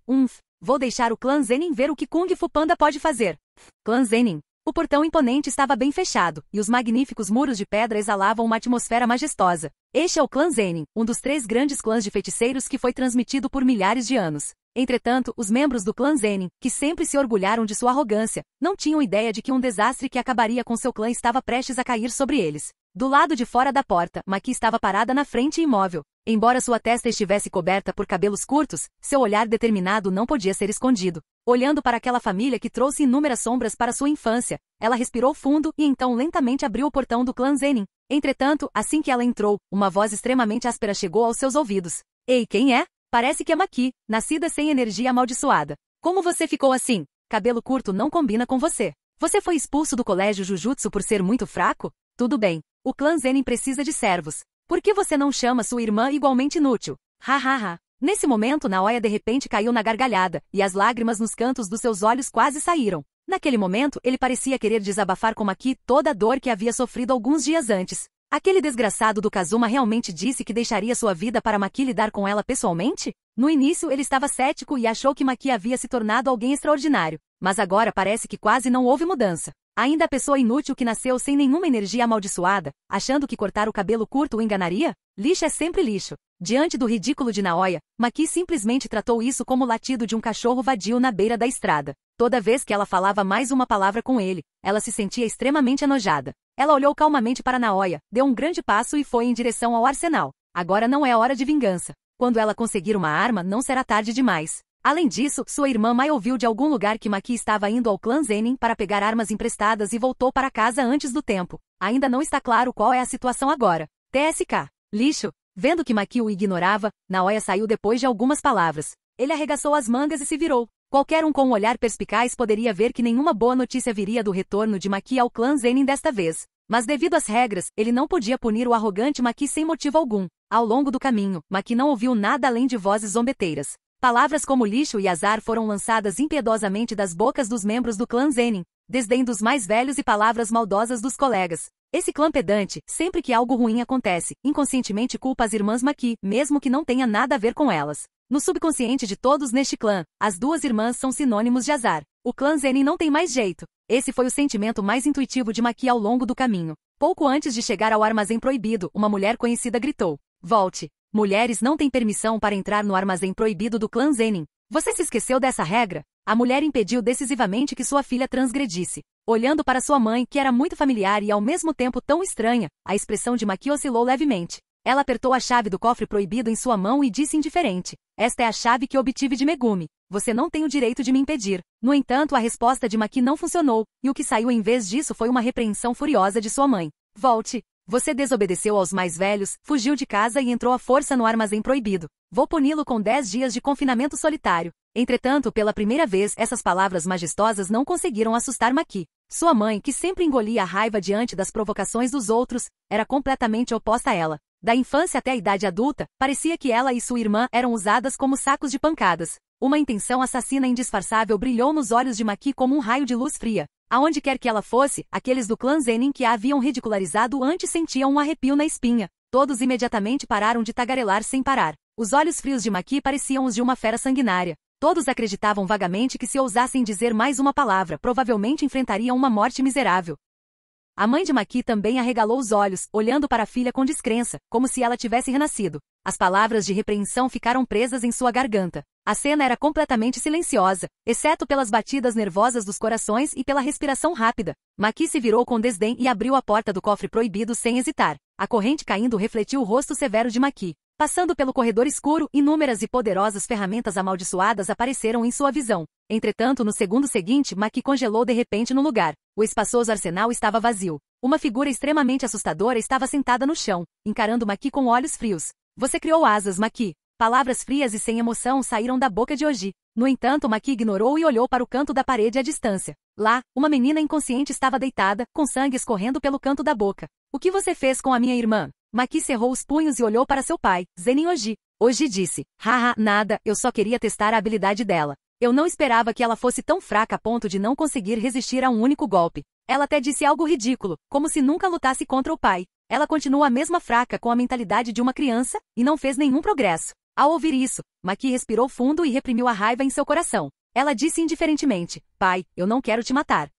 Speaker 1: vou deixar o clã Zenin ver o que Kung Fu Panda pode fazer. Clã Zenin. O portão imponente estava bem fechado, e os magníficos muros de pedra exalavam uma atmosfera majestosa. Este é o clã Zenin, um dos 3 grandes clãs de feiticeiros que foi transmitido por milhares de anos. Entretanto, os membros do clã Zenin, que sempre se orgulharam de sua arrogância, não tinham ideia de que um desastre que acabaria com seu clã estava prestes a cair sobre eles. Do lado de fora da porta, Maki estava parada na frente imóvel. Embora sua testa estivesse coberta por cabelos curtos, seu olhar determinado não podia ser escondido. Olhando para aquela família que trouxe inúmeras sombras para sua infância, ela respirou fundo e então lentamente abriu o portão do clã Zenin. Entretanto, assim que ela entrou, uma voz extremamente áspera chegou aos seus ouvidos. Ei, quem é? Parece que é Maki, nascida sem energia amaldiçoada. Como você ficou assim? Cabelo curto não combina com você. Você foi expulso do colégio Jujutsu por ser muito fraco? Tudo bem. O clã Zenin precisa de servos. Por que você não chama sua irmã igualmente inútil? Ha. Nesse momento, Naoya de repente caiu na gargalhada, e as lágrimas nos cantos dos seus olhos quase saíram. Naquele momento, ele parecia querer desabafar com Maki toda a dor que havia sofrido alguns dias antes. Aquele desgraçado do Kazuma realmente disse que deixaria sua vida para Maki lidar com ela pessoalmente? No início, ele estava cético e achou que Maki havia se tornado alguém extraordinário. Mas agora parece que quase não houve mudança. Ainda a pessoa inútil que nasceu sem nenhuma energia amaldiçoada, achando que cortar o cabelo curto o enganaria? Lixo é sempre lixo. Diante do ridículo de Naoya, Maki simplesmente tratou isso como o latido de um cachorro vadio na beira da estrada. Toda vez que ela falava mais uma palavra com ele, ela se sentia extremamente enojada. Ela olhou calmamente para Naoya, deu um grande passo e foi em direção ao arsenal. Agora não é hora de vingança. Quando ela conseguir uma arma, não será tarde demais. Além disso, sua irmã Mai ouviu de algum lugar que Maki estava indo ao clã Zenin para pegar armas emprestadas e voltou para casa antes do tempo. Ainda não está claro qual é a situação agora. TSK. Lixo. Vendo que Maki o ignorava, Naoya saiu depois de algumas palavras. Ele arregaçou as mangas e se virou. Qualquer um com um olhar perspicaz poderia ver que nenhuma boa notícia viria do retorno de Maki ao clã Zenin desta vez. Mas devido às regras, ele não podia punir o arrogante Maki sem motivo algum. Ao longo do caminho, Maki não ouviu nada além de vozes zombeteiras. Palavras como lixo e azar foram lançadas impiedosamente das bocas dos membros do clã Zenin, desdém dos mais velhos e palavras maldosas dos colegas. Esse clã pedante, sempre que algo ruim acontece, inconscientemente culpa as irmãs Maki, mesmo que não tenha nada a ver com elas. No subconsciente de todos neste clã, as 2 irmãs são sinônimos de azar. O clã Zenin não tem mais jeito. Esse foi o sentimento mais intuitivo de Maki ao longo do caminho. Pouco antes de chegar ao armazém proibido, uma mulher conhecida gritou: "Volte!" Mulheres não têm permissão para entrar no armazém proibido do clã Zenin. Você se esqueceu dessa regra? A mulher impediu decisivamente que sua filha transgredisse. Olhando para sua mãe, que era muito familiar e ao mesmo tempo tão estranha, a expressão de Maki oscilou levemente. Ela apertou a chave do cofre proibido em sua mão e disse indiferente: "Esta é a chave que obtive de Megumi. Você não tem o direito de me impedir." No entanto, a resposta de Maki não funcionou, e o que saiu em vez disso foi uma repreensão furiosa de sua mãe. "Volte. Você desobedeceu aos mais velhos, fugiu de casa e entrou à força no armazém proibido. Vou puni-lo com 10 dias de confinamento solitário." Entretanto, pela primeira vez, essas palavras majestosas não conseguiram assustar Maki. Sua mãe, que sempre engolia a raiva diante das provocações dos outros, era completamente oposta a ela. Da infância até a idade adulta, parecia que ela e sua irmã eram usadas como sacos de pancadas. Uma intenção assassina indisfarçável brilhou nos olhos de Maki como um raio de luz fria. Aonde quer que ela fosse, aqueles do clã Zenin que a haviam ridicularizado antes sentiam um arrepio na espinha. Todos imediatamente pararam de tagarelar sem parar. Os olhos frios de Maki pareciam os de uma fera sanguinária. Todos acreditavam vagamente que se ousassem dizer mais uma palavra, provavelmente enfrentariam uma morte miserável. A mãe de Maki também arregalou os olhos, olhando para a filha com descrença, como se ela tivesse renascido. As palavras de repreensão ficaram presas em sua garganta. A cena era completamente silenciosa, exceto pelas batidas nervosas dos corações e pela respiração rápida. Maki se virou com desdém e abriu a porta do cofre proibido sem hesitar. A corrente caindo refletiu o rosto severo de Maki. Passando pelo corredor escuro, inúmeras e poderosas ferramentas amaldiçoadas apareceram em sua visão. Entretanto, no segundo seguinte, Maki congelou de repente no lugar. O espaçoso arsenal estava vazio. Uma figura extremamente assustadora estava sentada no chão, encarando Maki com olhos frios. "Você criou asas, Maki." Palavras frias e sem emoção saíram da boca de Oji. No entanto, Maki ignorou e olhou para o canto da parede à distância. Lá, uma menina inconsciente estava deitada, com sangue escorrendo pelo canto da boca. "O que você fez com a minha irmã?" Maki cerrou os punhos e olhou para seu pai, Zenin Oji. Oji disse: "Haha, nada, eu só queria testar a habilidade dela. Eu não esperava que ela fosse tão fraca a ponto de não conseguir resistir a um único golpe. Ela até disse algo ridículo, como se nunca lutasse contra o pai. Ela continua a mesma fraca com a mentalidade de uma criança, e não fez nenhum progresso." Ao ouvir isso, Maki respirou fundo e reprimiu a raiva em seu coração. Ela disse indiferentemente: "Pai, eu não quero te matar."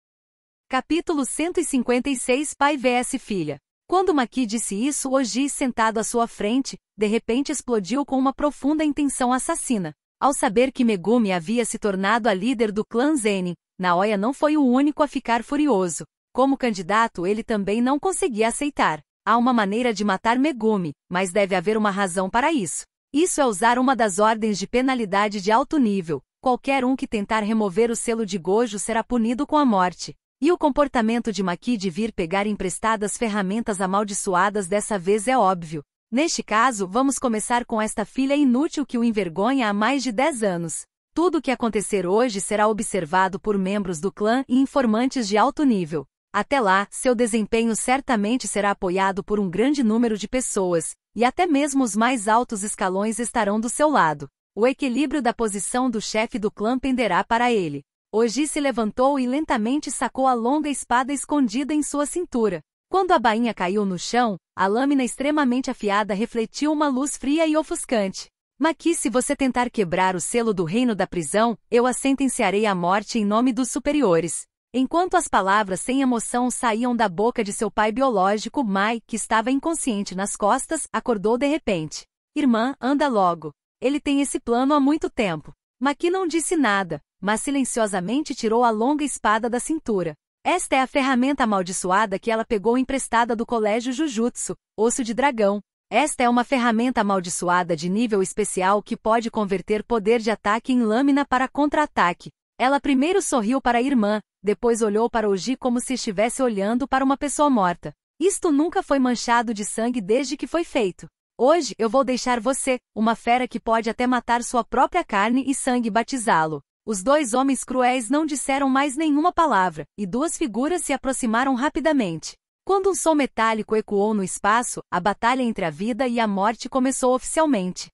Speaker 1: Capítulo 156 Pai vs Filha. Quando Maki disse isso, Oji, sentado à sua frente, de repente explodiu com uma profunda intenção assassina. Ao saber que Megumi havia se tornado a líder do clã Zenin, Naoya não foi o único a ficar furioso. Como candidato, ele também não conseguia aceitar. Há uma maneira de matar Megumi, mas deve haver uma razão para isso. Isso é usar uma das ordens de penalidade de alto nível. Qualquer um que tentar remover o selo de Gojo será punido com a morte. E o comportamento de Maki de vir pegar emprestadas ferramentas amaldiçoadas dessa vez é óbvio. Neste caso, vamos começar com esta filha inútil que o envergonha há mais de 10 anos. Tudo o que acontecer hoje será observado por membros do clã e informantes de alto nível. Até lá, seu desempenho certamente será apoiado por um grande número de pessoas, e até mesmo os mais altos escalões estarão do seu lado. O equilíbrio da posição do chefe do clã penderá para ele. Oji se levantou e lentamente sacou a longa espada escondida em sua cintura. Quando a bainha caiu no chão, a lâmina extremamente afiada refletiu uma luz fria e ofuscante. "Maki, se você tentar quebrar o selo do reino da prisão, eu a sentenciarei à morte em nome dos superiores." Enquanto as palavras sem emoção saíam da boca de seu pai biológico, Mai, que estava inconsciente nas costas, acordou de repente. "Irmã, anda logo. Ele tem esse plano há muito tempo." Maki não disse nada, mas silenciosamente tirou a longa espada da cintura. Esta é a ferramenta amaldiçoada que ela pegou emprestada do colégio Jujutsu, Osso de Dragão. Esta é uma ferramenta amaldiçoada de nível especial que pode converter poder de ataque em lâmina para contra-ataque. Ela primeiro sorriu para a irmã, depois olhou para Oji como se estivesse olhando para uma pessoa morta. "Isto nunca foi manchado de sangue desde que foi feito. Hoje eu vou deixar você, uma fera que pode até matar sua própria carne e sangue, batizá-lo." Os dois homens cruéis não disseram mais nenhuma palavra, e duas figuras se aproximaram rapidamente. Quando um som metálico ecoou no espaço, a batalha entre a vida e a morte começou oficialmente.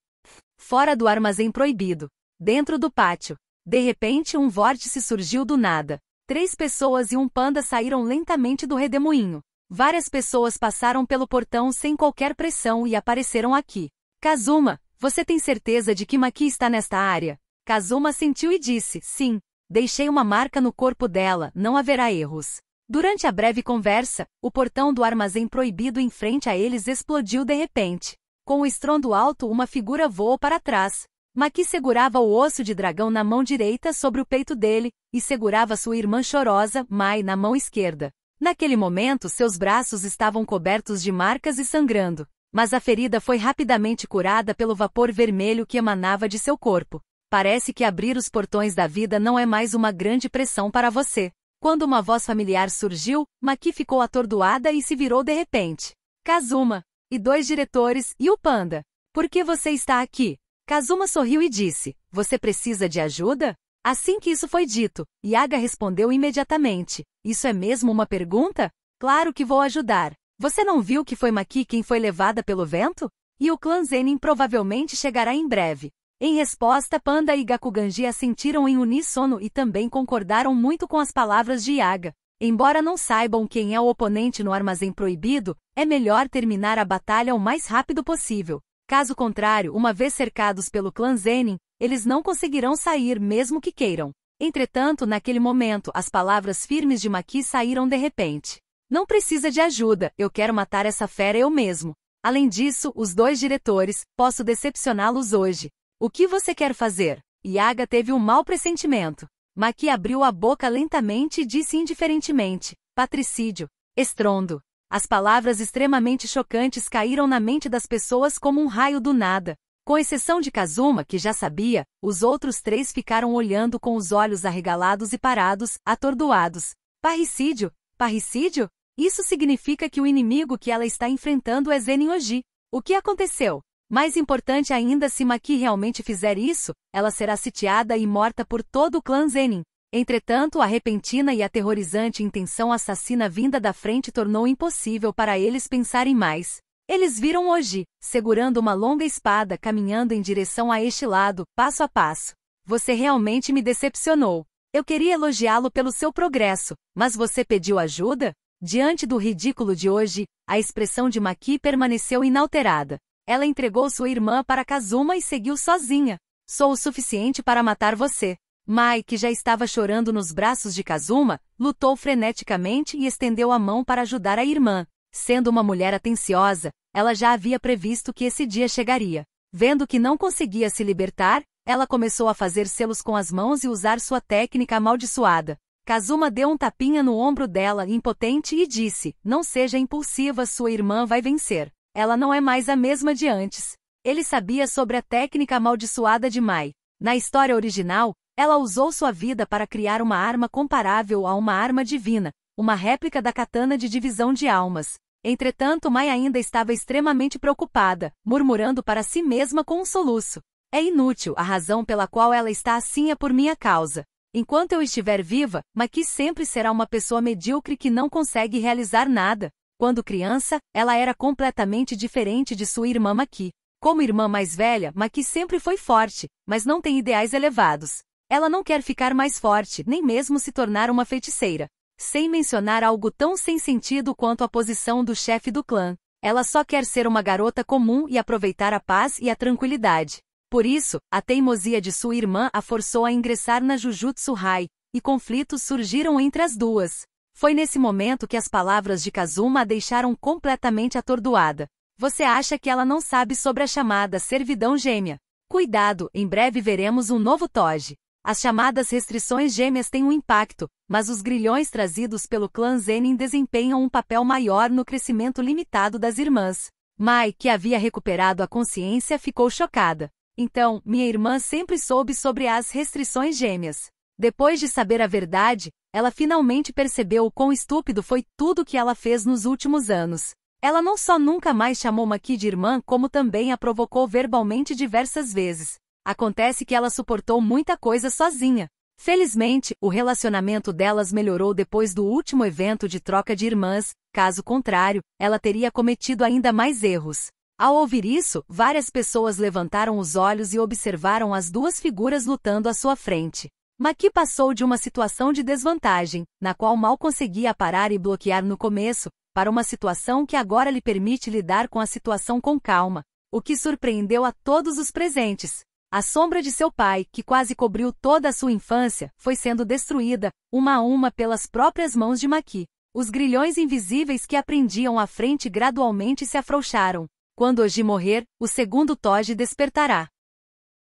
Speaker 1: Fora do armazém proibido. Dentro do pátio. De repente, um vórtice surgiu do nada. 3 pessoas e um panda saíram lentamente do redemoinho. Várias pessoas passaram pelo portão sem qualquer pressão e apareceram aqui. "Kazuma, você tem certeza de que Maki está nesta área?" Kazuma sentiu e disse: "Sim. Deixei uma marca no corpo dela, não haverá erros." Durante a breve conversa, o portão do armazém proibido em frente a eles explodiu de repente. Com um estrondo alto, uma figura voou para trás. Maki segurava o osso de dragão na mão direita sobre o peito dele, e segurava sua irmã chorosa, Mai, na mão esquerda. Naquele momento, seus braços estavam cobertos de marcas e sangrando. Mas a ferida foi rapidamente curada pelo vapor vermelho que emanava de seu corpo. Parece que abrir os portões da vida não é mais uma grande pressão para você. Quando uma voz familiar surgiu, Maki ficou atordoada e se virou de repente. Kazuma. E 2 diretores, e o panda. Por que você está aqui? Kazuma sorriu e disse, você precisa de ajuda? Assim que isso foi dito, Yaga respondeu imediatamente, isso é mesmo uma pergunta? Claro que vou ajudar. Você não viu que foi Maki quem foi levada pelo vento? E o clã Zenin provavelmente chegará em breve. Em resposta, Panda e Gakuganji assentiram em uníssono e também concordaram muito com as palavras de Yaga. Embora não saibam quem é o oponente no Armazém Proibido, é melhor terminar a batalha o mais rápido possível. Caso contrário, uma vez cercados pelo clã Zenin, eles não conseguirão sair mesmo que queiram. Entretanto, naquele momento, as palavras firmes de Maki saíram de repente. Não precisa de ajuda, eu quero matar essa fera eu mesmo. Além disso, os 2 diretores, posso decepcioná-los hoje. O que você quer fazer? Yaga teve um mau pressentimento. Maki abriu a boca lentamente e disse indiferentemente, patricídio. Estrondo. As palavras extremamente chocantes caíram na mente das pessoas como um raio do nada. Com exceção de Kazuma, que já sabia, os outros 3 ficaram olhando com os olhos arregalados e parados, atordoados. Parricídio? Parricídio? Isso significa que o inimigo que ela está enfrentando é Zenin Oji. O que aconteceu? Mais importante ainda, se Maki realmente fizer isso, ela será sitiada e morta por todo o clã Zenin. Entretanto, a repentina e aterrorizante intenção assassina vinda da frente tornou impossível para eles pensarem mais. Eles viram Oji, segurando uma longa espada caminhando em direção a este lado, passo a passo. Você realmente me decepcionou. Eu queria elogiá-lo pelo seu progresso, mas você pediu ajuda? Diante do ridículo de Oji, a expressão de Maki permaneceu inalterada. Ela entregou sua irmã para Kazuma e seguiu sozinha. Sou o suficiente para matar você. Mai, que já estava chorando nos braços de Kazuma, lutou freneticamente e estendeu a mão para ajudar a irmã. Sendo uma mulher atenciosa, ela já havia previsto que esse dia chegaria. Vendo que não conseguia se libertar, ela começou a fazer selos com as mãos e usar sua técnica amaldiçoada. Kazuma deu um tapinha no ombro dela, impotente, e disse, não seja impulsiva, sua irmã vai vencer. Ela não é mais a mesma de antes. Ele sabia sobre a técnica amaldiçoada de Mai. Na história original, ela usou sua vida para criar uma arma comparável a uma arma divina, uma réplica da katana de divisão de almas. Entretanto, Mai ainda estava extremamente preocupada, murmurando para si mesma com um soluço. É inútil, a razão pela qual ela está assim é por minha causa. Enquanto eu estiver viva, Maki sempre será uma pessoa medíocre que não consegue realizar nada. Quando criança, ela era completamente diferente de sua irmã Maki. Como irmã mais velha, Maki sempre foi forte, mas não tem ideais elevados. Ela não quer ficar mais forte, nem mesmo se tornar uma feiticeira. Sem mencionar algo tão sem sentido quanto a posição do chefe do clã. Ela só quer ser uma garota comum e aproveitar a paz e a tranquilidade. Por isso, a teimosia de sua irmã a forçou a ingressar na Jujutsu Hai, e conflitos surgiram entre as duas. Foi nesse momento que as palavras de Kazuma a deixaram completamente atordoada. Você acha que ela não sabe sobre a chamada servidão gêmea? Cuidado, em breve veremos um novo Toji. As chamadas restrições gêmeas têm um impacto, mas os grilhões trazidos pelo clã Zenin desempenham um papel maior no crescimento limitado das irmãs. Mai, que havia recuperado a consciência, ficou chocada. Então, minha irmã sempre soube sobre as restrições gêmeas. Depois de saber a verdade, ela finalmente percebeu o quão estúpido foi tudo que ela fez nos últimos anos. Ela não só nunca mais chamou Maki de irmã, como também a provocou verbalmente diversas vezes. Acontece que ela suportou muita coisa sozinha. Felizmente, o relacionamento delas melhorou depois do último evento de troca de irmãs, caso contrário, ela teria cometido ainda mais erros. Ao ouvir isso, várias pessoas levantaram os olhos e observaram as duas figuras lutando à sua frente. Maki passou de uma situação de desvantagem, na qual mal conseguia parar e bloquear no começo, para uma situação que agora lhe permite lidar com a situação com calma, o que surpreendeu a todos os presentes. A sombra de seu pai, que quase cobriu toda a sua infância, foi sendo destruída, uma a uma pelas próprias mãos de Maki. Os grilhões invisíveis que a prendiam à frente gradualmente se afrouxaram. Quando Oji morrer, o segundo Toji despertará.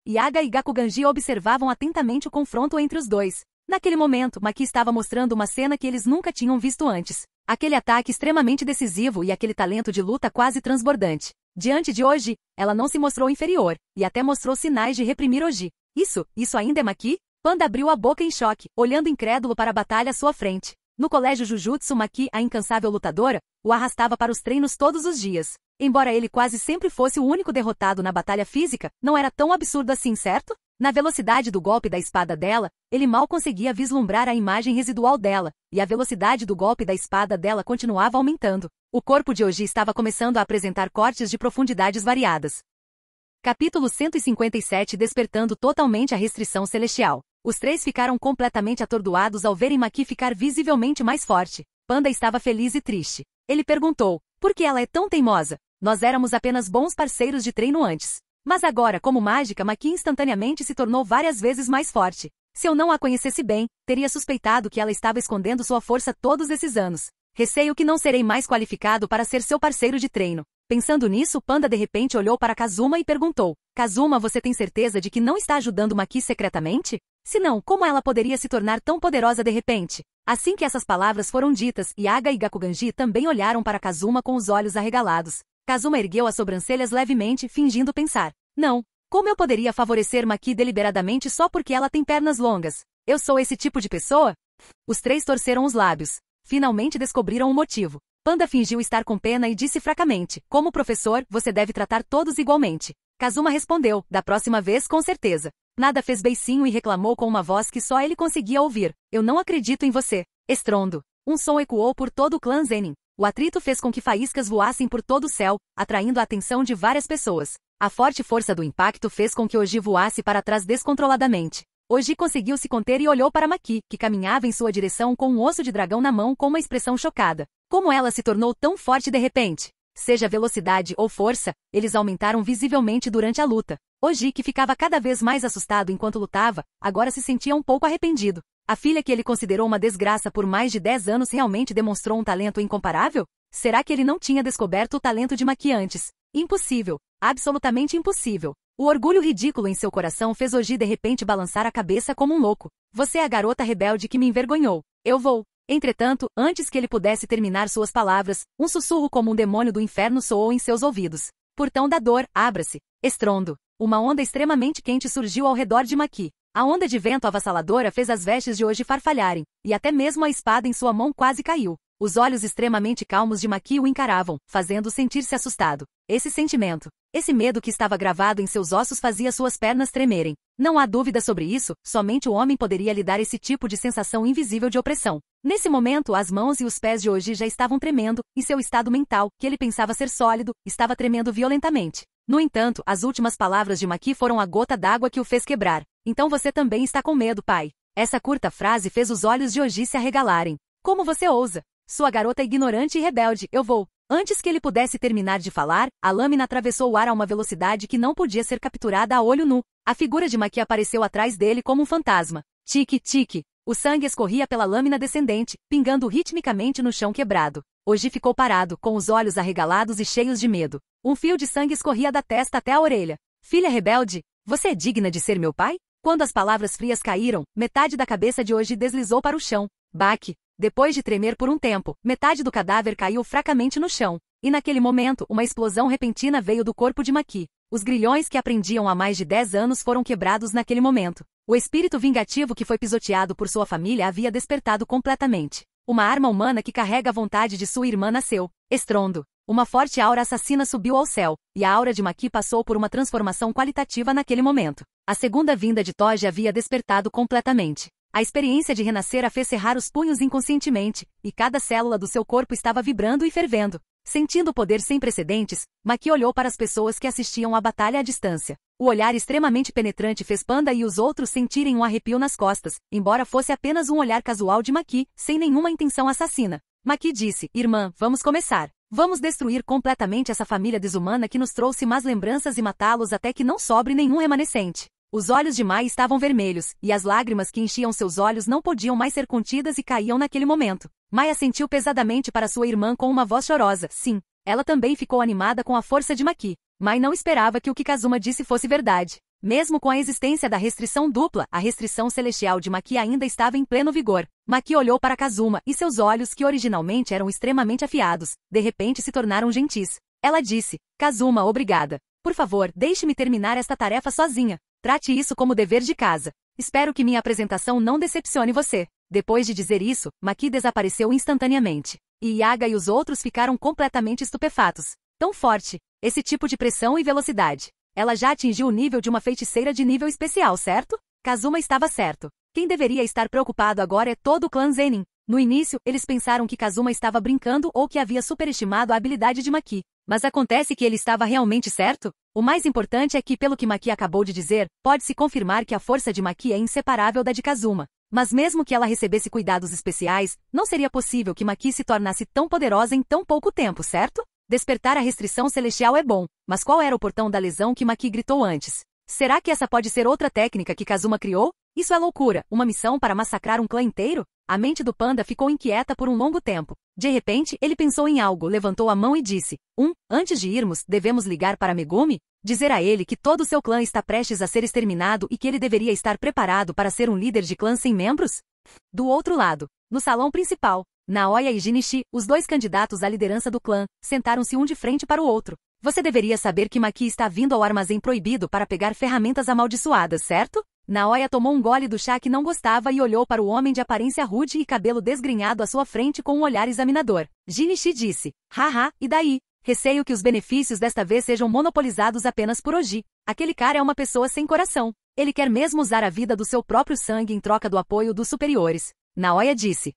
Speaker 1: Yaga e Gakuganji observavam atentamente o confronto entre os dois. Naquele momento, Maki estava mostrando uma cena que eles nunca tinham visto antes. Aquele ataque extremamente decisivo e aquele talento de luta quase transbordante. Diante de Oji, ela não se mostrou inferior, e até mostrou sinais de reprimir Oji. Isso ainda é Maki? Panda abriu a boca em choque, olhando incrédulo para a batalha à sua frente. No colégio Jujutsu, Maki, a incansável lutadora, o arrastava para os treinos todos os dias. Embora ele quase sempre fosse o único derrotado na batalha física, não era tão absurdo assim, certo? Na velocidade do golpe da espada dela, ele mal conseguia vislumbrar a imagem residual dela, e a velocidade do golpe da espada dela continuava aumentando. O corpo de Oji estava começando a apresentar cortes de profundidades variadas. Capítulo 157 Despertando totalmente a restrição celestial. Os três ficaram completamente atordoados ao verem Maki ficar visivelmente mais forte. Panda estava feliz e triste. Ele perguntou, por que ela é tão teimosa? Nós éramos apenas bons parceiros de treino antes. Mas agora, como mágica, Maki instantaneamente se tornou várias vezes mais forte. Se eu não a conhecesse bem, teria suspeitado que ela estava escondendo sua força todos esses anos. Receio que não serei mais qualificado para ser seu parceiro de treino. Pensando nisso, Panda de repente olhou para Kazuma e perguntou, Kazuma, você tem certeza de que não está ajudando Maki secretamente? Se não, como ela poderia se tornar tão poderosa de repente? Assim que essas palavras foram ditas, Yaga e Gakuganji também olharam para Kazuma com os olhos arregalados. Kazuma ergueu as sobrancelhas levemente, fingindo pensar. Não, como eu poderia favorecer Maki deliberadamente só porque ela tem pernas longas? Eu sou esse tipo de pessoa? Os três torceram os lábios. Finalmente descobriram o motivo. Panda fingiu estar com pena e disse fracamente, como professor, você deve tratar todos igualmente. Kazuma respondeu, da próxima vez com certeza. Nada fez beicinho e reclamou com uma voz que só ele conseguia ouvir. Eu não acredito em você. Estrondo. Um som ecoou por todo o clã Zenin. O atrito fez com que faíscas voassem por todo o céu, atraindo a atenção de várias pessoas. A forte força do impacto fez com que Oji voasse para trás descontroladamente. Oji conseguiu se conter e olhou para Maki, que caminhava em sua direção com um osso de dragão na mão com uma expressão chocada. Como ela se tornou tão forte de repente? Seja velocidade ou força, eles aumentaram visivelmente durante a luta. Oji, que ficava cada vez mais assustado enquanto lutava, agora se sentia um pouco arrependido. A filha que ele considerou uma desgraça por mais de 10 anos realmente demonstrou um talento incomparável? Será que ele não tinha descoberto o talento de Maki antes? Impossível. Absolutamente impossível. O orgulho ridículo em seu coração fez Oji de repente balançar a cabeça como um louco. Você é a garota rebelde que me envergonhou. Eu vou. Entretanto, antes que ele pudesse terminar suas palavras, um sussurro como um demônio do inferno soou em seus ouvidos. Portão da dor, abra-se. Estrondo. Uma onda extremamente quente surgiu ao redor de Maki. A onda de vento avassaladora fez as vestes de Oji farfalharem, e até mesmo a espada em sua mão quase caiu. Os olhos extremamente calmos de Maki o encaravam, fazendo-o sentir-se assustado. Esse sentimento, esse medo que estava gravado em seus ossos fazia suas pernas tremerem. Não há dúvida sobre isso, somente o homem poderia lhe dar esse tipo de sensação invisível de opressão. Nesse momento, as mãos e os pés de Oji já estavam tremendo, e seu estado mental, que ele pensava ser sólido, estava tremendo violentamente. No entanto, as últimas palavras de Maki foram a gota d'água que o fez quebrar. Então você também está com medo, pai. Essa curta frase fez os olhos de Oji se arregalarem. Como você ousa? Sua garota ignorante e rebelde, eu vou. Antes que ele pudesse terminar de falar, a lâmina atravessou o ar a uma velocidade que não podia ser capturada a olho nu. A figura de Maki apareceu atrás dele como um fantasma. Tique, tique. O sangue escorria pela lâmina descendente, pingando ritmicamente no chão quebrado. Oji ficou parado, com os olhos arregalados e cheios de medo. Um fio de sangue escorria da testa até a orelha. Filha rebelde, você é digna de ser meu pai? Quando as palavras frias caíram, metade da cabeça de Oji deslizou para o chão. Baque. Depois de tremer por um tempo, metade do cadáver caiu fracamente no chão. E naquele momento, uma explosão repentina veio do corpo de Maki. Os grilhões que aprendiam há mais de 10 anos foram quebrados naquele momento. O espírito vingativo que foi pisoteado por sua família havia despertado completamente. Uma arma humana que carrega a vontade de sua irmã nasceu. Estrondo. Uma forte aura assassina subiu ao céu, e a aura de Maki passou por uma transformação qualitativa naquele momento. A segunda vinda de Toji havia despertado completamente. A experiência de renascer a fez cerrar os punhos inconscientemente, e cada célula do seu corpo estava vibrando e fervendo. Sentindo o poder sem precedentes, Maki olhou para as pessoas que assistiam à batalha à distância. O olhar extremamente penetrante fez Panda e os outros sentirem um arrepio nas costas, embora fosse apenas um olhar casual de Maki, sem nenhuma intenção assassina. Maki disse, irmã, vamos começar. Vamos destruir completamente essa família desumana que nos trouxe más lembranças e matá-los até que não sobre nenhum remanescente. Os olhos de Mai estavam vermelhos, e as lágrimas que enchiam seus olhos não podiam mais ser contidas e caíam naquele momento. Mai assentiu pesadamente para sua irmã com uma voz chorosa. Sim, Ela também ficou animada com a força de Maki, mas não esperava que o que Kazuma disse fosse verdade. Mesmo com a existência da restrição dupla, a restrição celestial de Maki ainda estava em pleno vigor. Maki olhou para Kazuma e seus olhos, que originalmente eram extremamente afiados, de repente se tornaram gentis. Ela disse: Kazuma, obrigada. Por favor, deixe-me terminar esta tarefa sozinha. Trate isso como dever de casa. Espero que minha apresentação não decepcione você. Depois de dizer isso, Maki desapareceu instantaneamente. E Yaga e os outros ficaram completamente estupefatos. Tão forte! Esse tipo de pressão e velocidade. Ela já atingiu o nível de uma feiticeira de nível especial, certo? Kazuma estava certo. Quem deveria estar preocupado agora é todo o clã Zenin. No início, eles pensaram que Kazuma estava brincando ou que havia superestimado a habilidade de Maki. Mas acontece que ele estava realmente certo? O mais importante é que, pelo que Maki acabou de dizer, pode-se confirmar que a força de Maki é inseparável da de Kazuma. Mas mesmo que ela recebesse cuidados especiais, não seria possível que Maki se tornasse tão poderosa em tão pouco tempo, certo? Despertar a restrição celestial é bom, mas qual era o portão da lesão que Maki gritou antes? Será que essa pode ser outra técnica que Kazuma criou? Isso é loucura, uma missão para massacrar um clã inteiro? A mente do panda ficou inquieta por um longo tempo. De repente, ele pensou em algo, levantou a mão e disse: Antes de irmos, devemos ligar para Megumi? Dizer a ele que todo o seu clã está prestes a ser exterminado e que ele deveria estar preparado para ser um líder de clã sem membros? Do outro lado, no salão principal, Naoya e Jinichi, os dois candidatos à liderança do clã, sentaram-se um de frente para o outro. Você deveria saber que Maki está vindo ao armazém proibido para pegar ferramentas amaldiçoadas, certo? Naoya tomou um gole do chá que não gostava e olhou para o homem de aparência rude e cabelo desgrenhado à sua frente com um olhar examinador. Jinichi disse: Haha, e daí? Receio que os benefícios desta vez sejam monopolizados apenas por Oji. Aquele cara é uma pessoa sem coração. Ele quer mesmo usar a vida do seu próprio sangue em troca do apoio dos superiores. Naoya disse: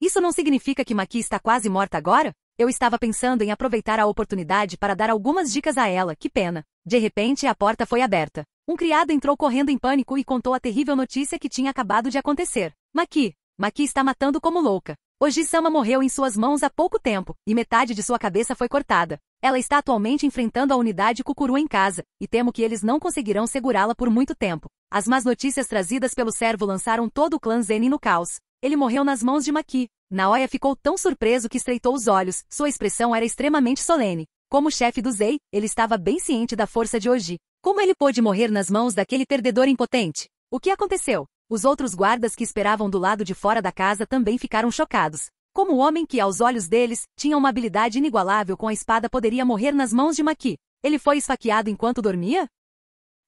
Speaker 1: isso não significa que Maki está quase morta agora? Eu estava pensando em aproveitar a oportunidade para dar algumas dicas a ela, que pena. De repente, a porta foi aberta. Um criado entrou correndo em pânico e contou a terrível notícia que tinha acabado de acontecer. Maki está matando como louca. Oji-sama morreu em suas mãos há pouco tempo, e metade de sua cabeça foi cortada. Ela está atualmente enfrentando a unidade Kukuru em casa, e temo que eles não conseguirão segurá-la por muito tempo. As más notícias trazidas pelo servo lançaram todo o clã Zenin no caos. Ele morreu nas mãos de Maki. Naoya ficou tão surpreso que estreitou os olhos, sua expressão era extremamente solene. Como chefe do Zei, ele estava bem ciente da força de Oji. Como ele pôde morrer nas mãos daquele perdedor impotente? O que aconteceu? Os outros guardas que esperavam do lado de fora da casa também ficaram chocados. Como o homem que, aos olhos deles, tinha uma habilidade inigualável com a espada poderia morrer nas mãos de Maki? Ele foi esfaqueado enquanto dormia?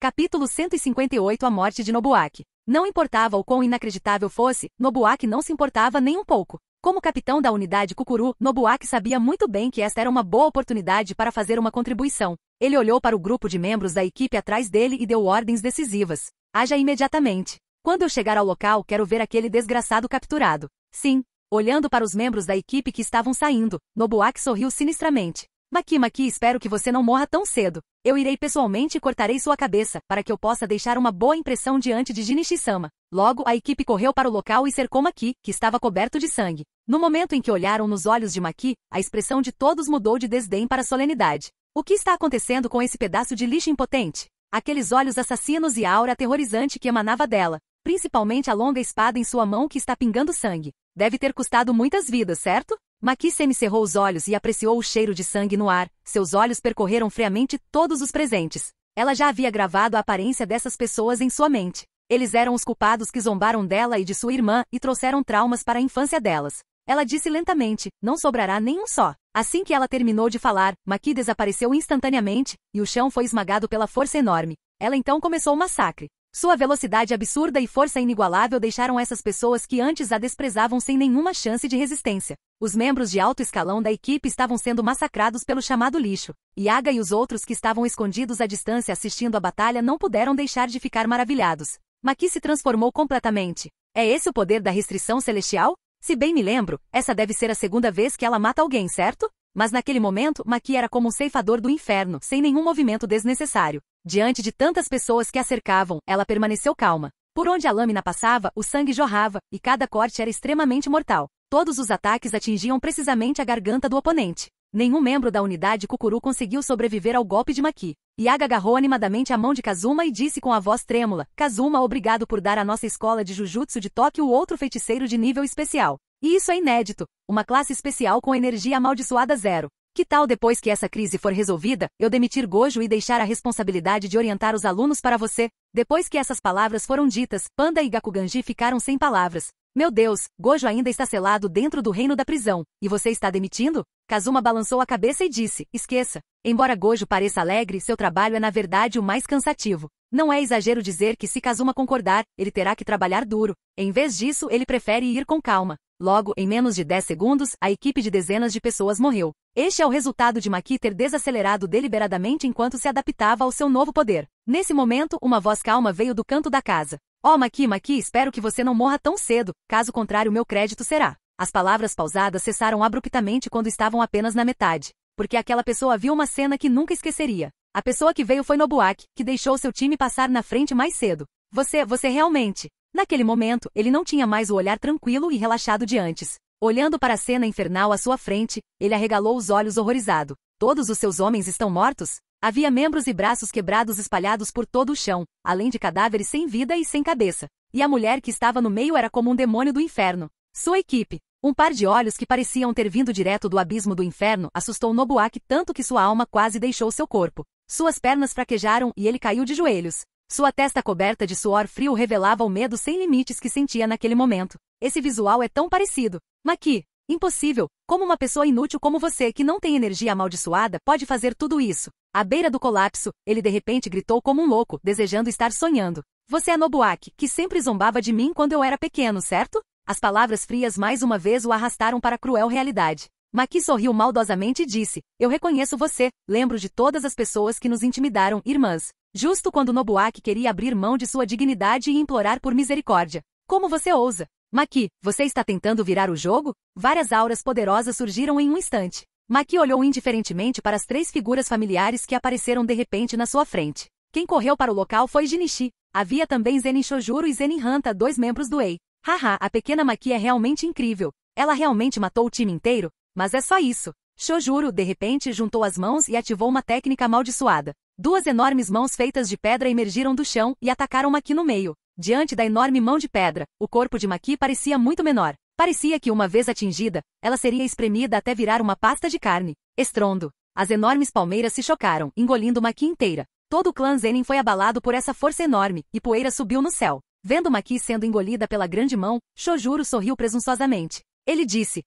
Speaker 1: Capítulo 158 A morte de Nobuaki. Não importava o quão inacreditável fosse, Nobuaki não se importava nem um pouco. Como capitão da unidade Kukuru, Nobuaki sabia muito bem que esta era uma boa oportunidade para fazer uma contribuição. Ele olhou para o grupo de membros da equipe atrás dele e deu ordens decisivas. Haja imediatamente. Quando eu chegar ao local, quero ver aquele desgraçado capturado. Sim. Olhando para os membros da equipe que estavam saindo, Nobuaki sorriu sinistramente. Maki, espero que você não morra tão cedo. Eu irei pessoalmente e cortarei sua cabeça, para que eu possa deixar uma boa impressão diante de Jinichi-sama. Logo, a equipe correu para o local e cercou Maki, que estava coberto de sangue. No momento em que olharam nos olhos de Maki, a expressão de todos mudou de desdém para solenidade. O que está acontecendo com esse pedaço de lixo impotente? Aqueles olhos assassinos e a aura aterrorizante que emanava dela, principalmente a longa espada em sua mão que está pingando sangue. Deve ter custado muitas vidas, certo? Maki semicerrou os olhos e apreciou o cheiro de sangue no ar. Seus olhos percorreram friamente todos os presentes. Ela já havia gravado a aparência dessas pessoas em sua mente. Eles eram os culpados que zombaram dela e de sua irmã e trouxeram traumas para a infância delas. Ela disse lentamente: não sobrará nenhum só. Assim que ela terminou de falar, Maki desapareceu instantaneamente, e o chão foi esmagado pela força enorme. Ela então começou o massacre. Sua velocidade absurda e força inigualável deixaram essas pessoas que antes a desprezavam sem nenhuma chance de resistência. Os membros de alto escalão da equipe estavam sendo massacrados pelo chamado lixo. Yaga e os outros que estavam escondidos à distância assistindo a batalha não puderam deixar de ficar maravilhados. Maki se transformou completamente. É esse o poder da restrição celestial? Se bem me lembro, essa deve ser a segunda vez que ela mata alguém, certo? Mas naquele momento, Maki era como um ceifador do inferno, sem nenhum movimento desnecessário. Diante de tantas pessoas que a cercavam, ela permaneceu calma. Por onde a lâmina passava, o sangue jorrava, e cada corte era extremamente mortal. Todos os ataques atingiam precisamente a garganta do oponente. Nenhum membro da unidade Kukuru conseguiu sobreviver ao golpe de Maki. Yaga agarrou animadamente a mão de Kazuma e disse com a voz trêmula: Kazuma, obrigado por dar à nossa escola de Jujutsu de Tóquio outro feiticeiro de nível especial. E isso é inédito. Uma classe especial com energia amaldiçoada 0. Que tal depois que essa crise for resolvida, eu demitir Gojo e deixar a responsabilidade de orientar os alunos para você? Depois que essas palavras foram ditas, Panda e Gakuganji ficaram sem palavras. Meu Deus, Gojo ainda está selado dentro do reino da prisão, e você está demitindo? Kazuma balançou a cabeça e disse, esqueça. Embora Gojo pareça alegre, seu trabalho é na verdade o mais cansativo. Não é exagero dizer que se Kazuma concordar, ele terá que trabalhar duro. Em vez disso, ele prefere ir com calma. Logo, em menos de 10 segundos, a equipe de dezenas de pessoas morreu. Este é o resultado de Maki ter desacelerado deliberadamente enquanto se adaptava ao seu novo poder. Nesse momento, uma voz calma veio do canto da casa. Oh Maki, espero que você não morra tão cedo, caso contrário meu crédito será. As palavras pausadas cessaram abruptamente quando estavam apenas na metade. Porque aquela pessoa viu uma cena que nunca esqueceria. A pessoa que veio foi Nobuaki, que deixou seu time passar na frente mais cedo. Você realmente... Naquele momento, ele não tinha mais o olhar tranquilo e relaxado de antes. Olhando para a cena infernal à sua frente, ele arregalou os olhos horrorizado. Todos os seus homens estão mortos? Havia membros e braços quebrados espalhados por todo o chão, além de cadáveres sem vida e sem cabeça. E a mulher que estava no meio era como um demônio do inferno. Sua equipe, um par de olhos que pareciam ter vindo direto do abismo do inferno, assustou Nobuaki tanto que sua alma quase deixou seu corpo. Suas pernas fraquejaram e ele caiu de joelhos. Sua testa coberta de suor frio revelava o medo sem limites que sentia naquele momento. Esse visual é tão parecido. Maki, impossível. Como uma pessoa inútil como você que não tem energia amaldiçoada pode fazer tudo isso? À beira do colapso, ele de repente gritou como um louco, desejando estar sonhando. Você é Nobuaki, que sempre zombava de mim quando eu era pequeno, certo? As palavras frias mais uma vez o arrastaram para a cruel realidade. Maki sorriu maldosamente e disse, eu reconheço você, lembro de todas as pessoas que nos intimidaram, irmãs. Justo quando Nobuaki queria abrir mão de sua dignidade e implorar por misericórdia. Como você ousa? Maki, você está tentando virar o jogo? Várias auras poderosas surgiram em um instante. Maki olhou indiferentemente para as 3 figuras familiares que apareceram de repente na sua frente. Quem correu para o local foi Jinichi. Havia também Zenin Shojuro e Zenin Hanta, 2 membros do EI. Haha, a pequena Maki é realmente incrível. Ela realmente matou o time inteiro? Mas é só isso. Shojuro, de repente, juntou as mãos e ativou uma técnica amaldiçoada. 2 enormes mãos feitas de pedra emergiram do chão e atacaram Maki no meio. Diante da enorme mão de pedra, o corpo de Maki parecia muito menor. Parecia que, uma vez atingida, ela seria espremida até virar uma pasta de carne. Estrondo. As enormes palmeiras se chocaram, engolindo Maki inteira. Todo o clã Zenin foi abalado por essa força enorme, e poeira subiu no céu. Vendo Maki sendo engolida pela grande mão, Shojuro sorriu presunçosamente. Ele disse,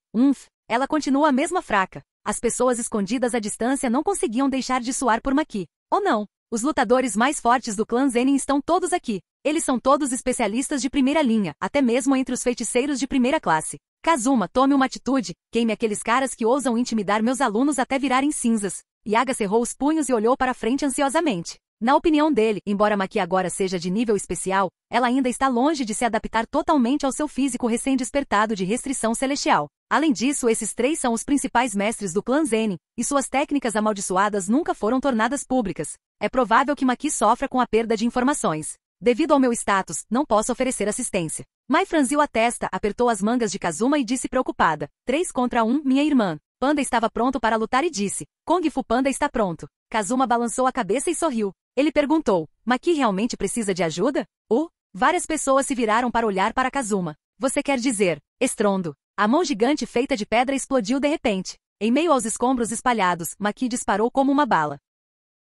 Speaker 1: ela continua a mesma fraca. As pessoas escondidas à distância não conseguiam deixar de suar por Maki. Ou não? Os lutadores mais fortes do clã Zenin estão todos aqui. Eles são todos especialistas de primeira linha, até mesmo entre os feiticeiros de primeira classe. Kazuma, tome uma atitude, queime aqueles caras que ousam intimidar meus alunos até virarem cinzas. Yaga cerrou os punhos e olhou para frente ansiosamente. Na opinião dele, embora Maki agora seja de nível especial, ela ainda está longe de se adaptar totalmente ao seu físico recém-despertado de restrição celestial. Além disso, esses 3 são os principais mestres do clã Zenin, e suas técnicas amaldiçoadas nunca foram tornadas públicas. É provável que Maki sofra com a perda de informações. Devido ao meu status, não posso oferecer assistência. Mai franziu a testa, apertou as mangas de Kazuma e disse preocupada. 3 contra 1, minha irmã. Panda estava pronto para lutar e disse. Kung Fu Panda está pronto. Kazuma balançou a cabeça e sorriu. Ele perguntou, Maki realmente precisa de ajuda? Várias pessoas se viraram para olhar para Kazuma. Você quer dizer, estrondo. A mão gigante feita de pedra explodiu de repente. Em meio aos escombros espalhados, Maki disparou como uma bala.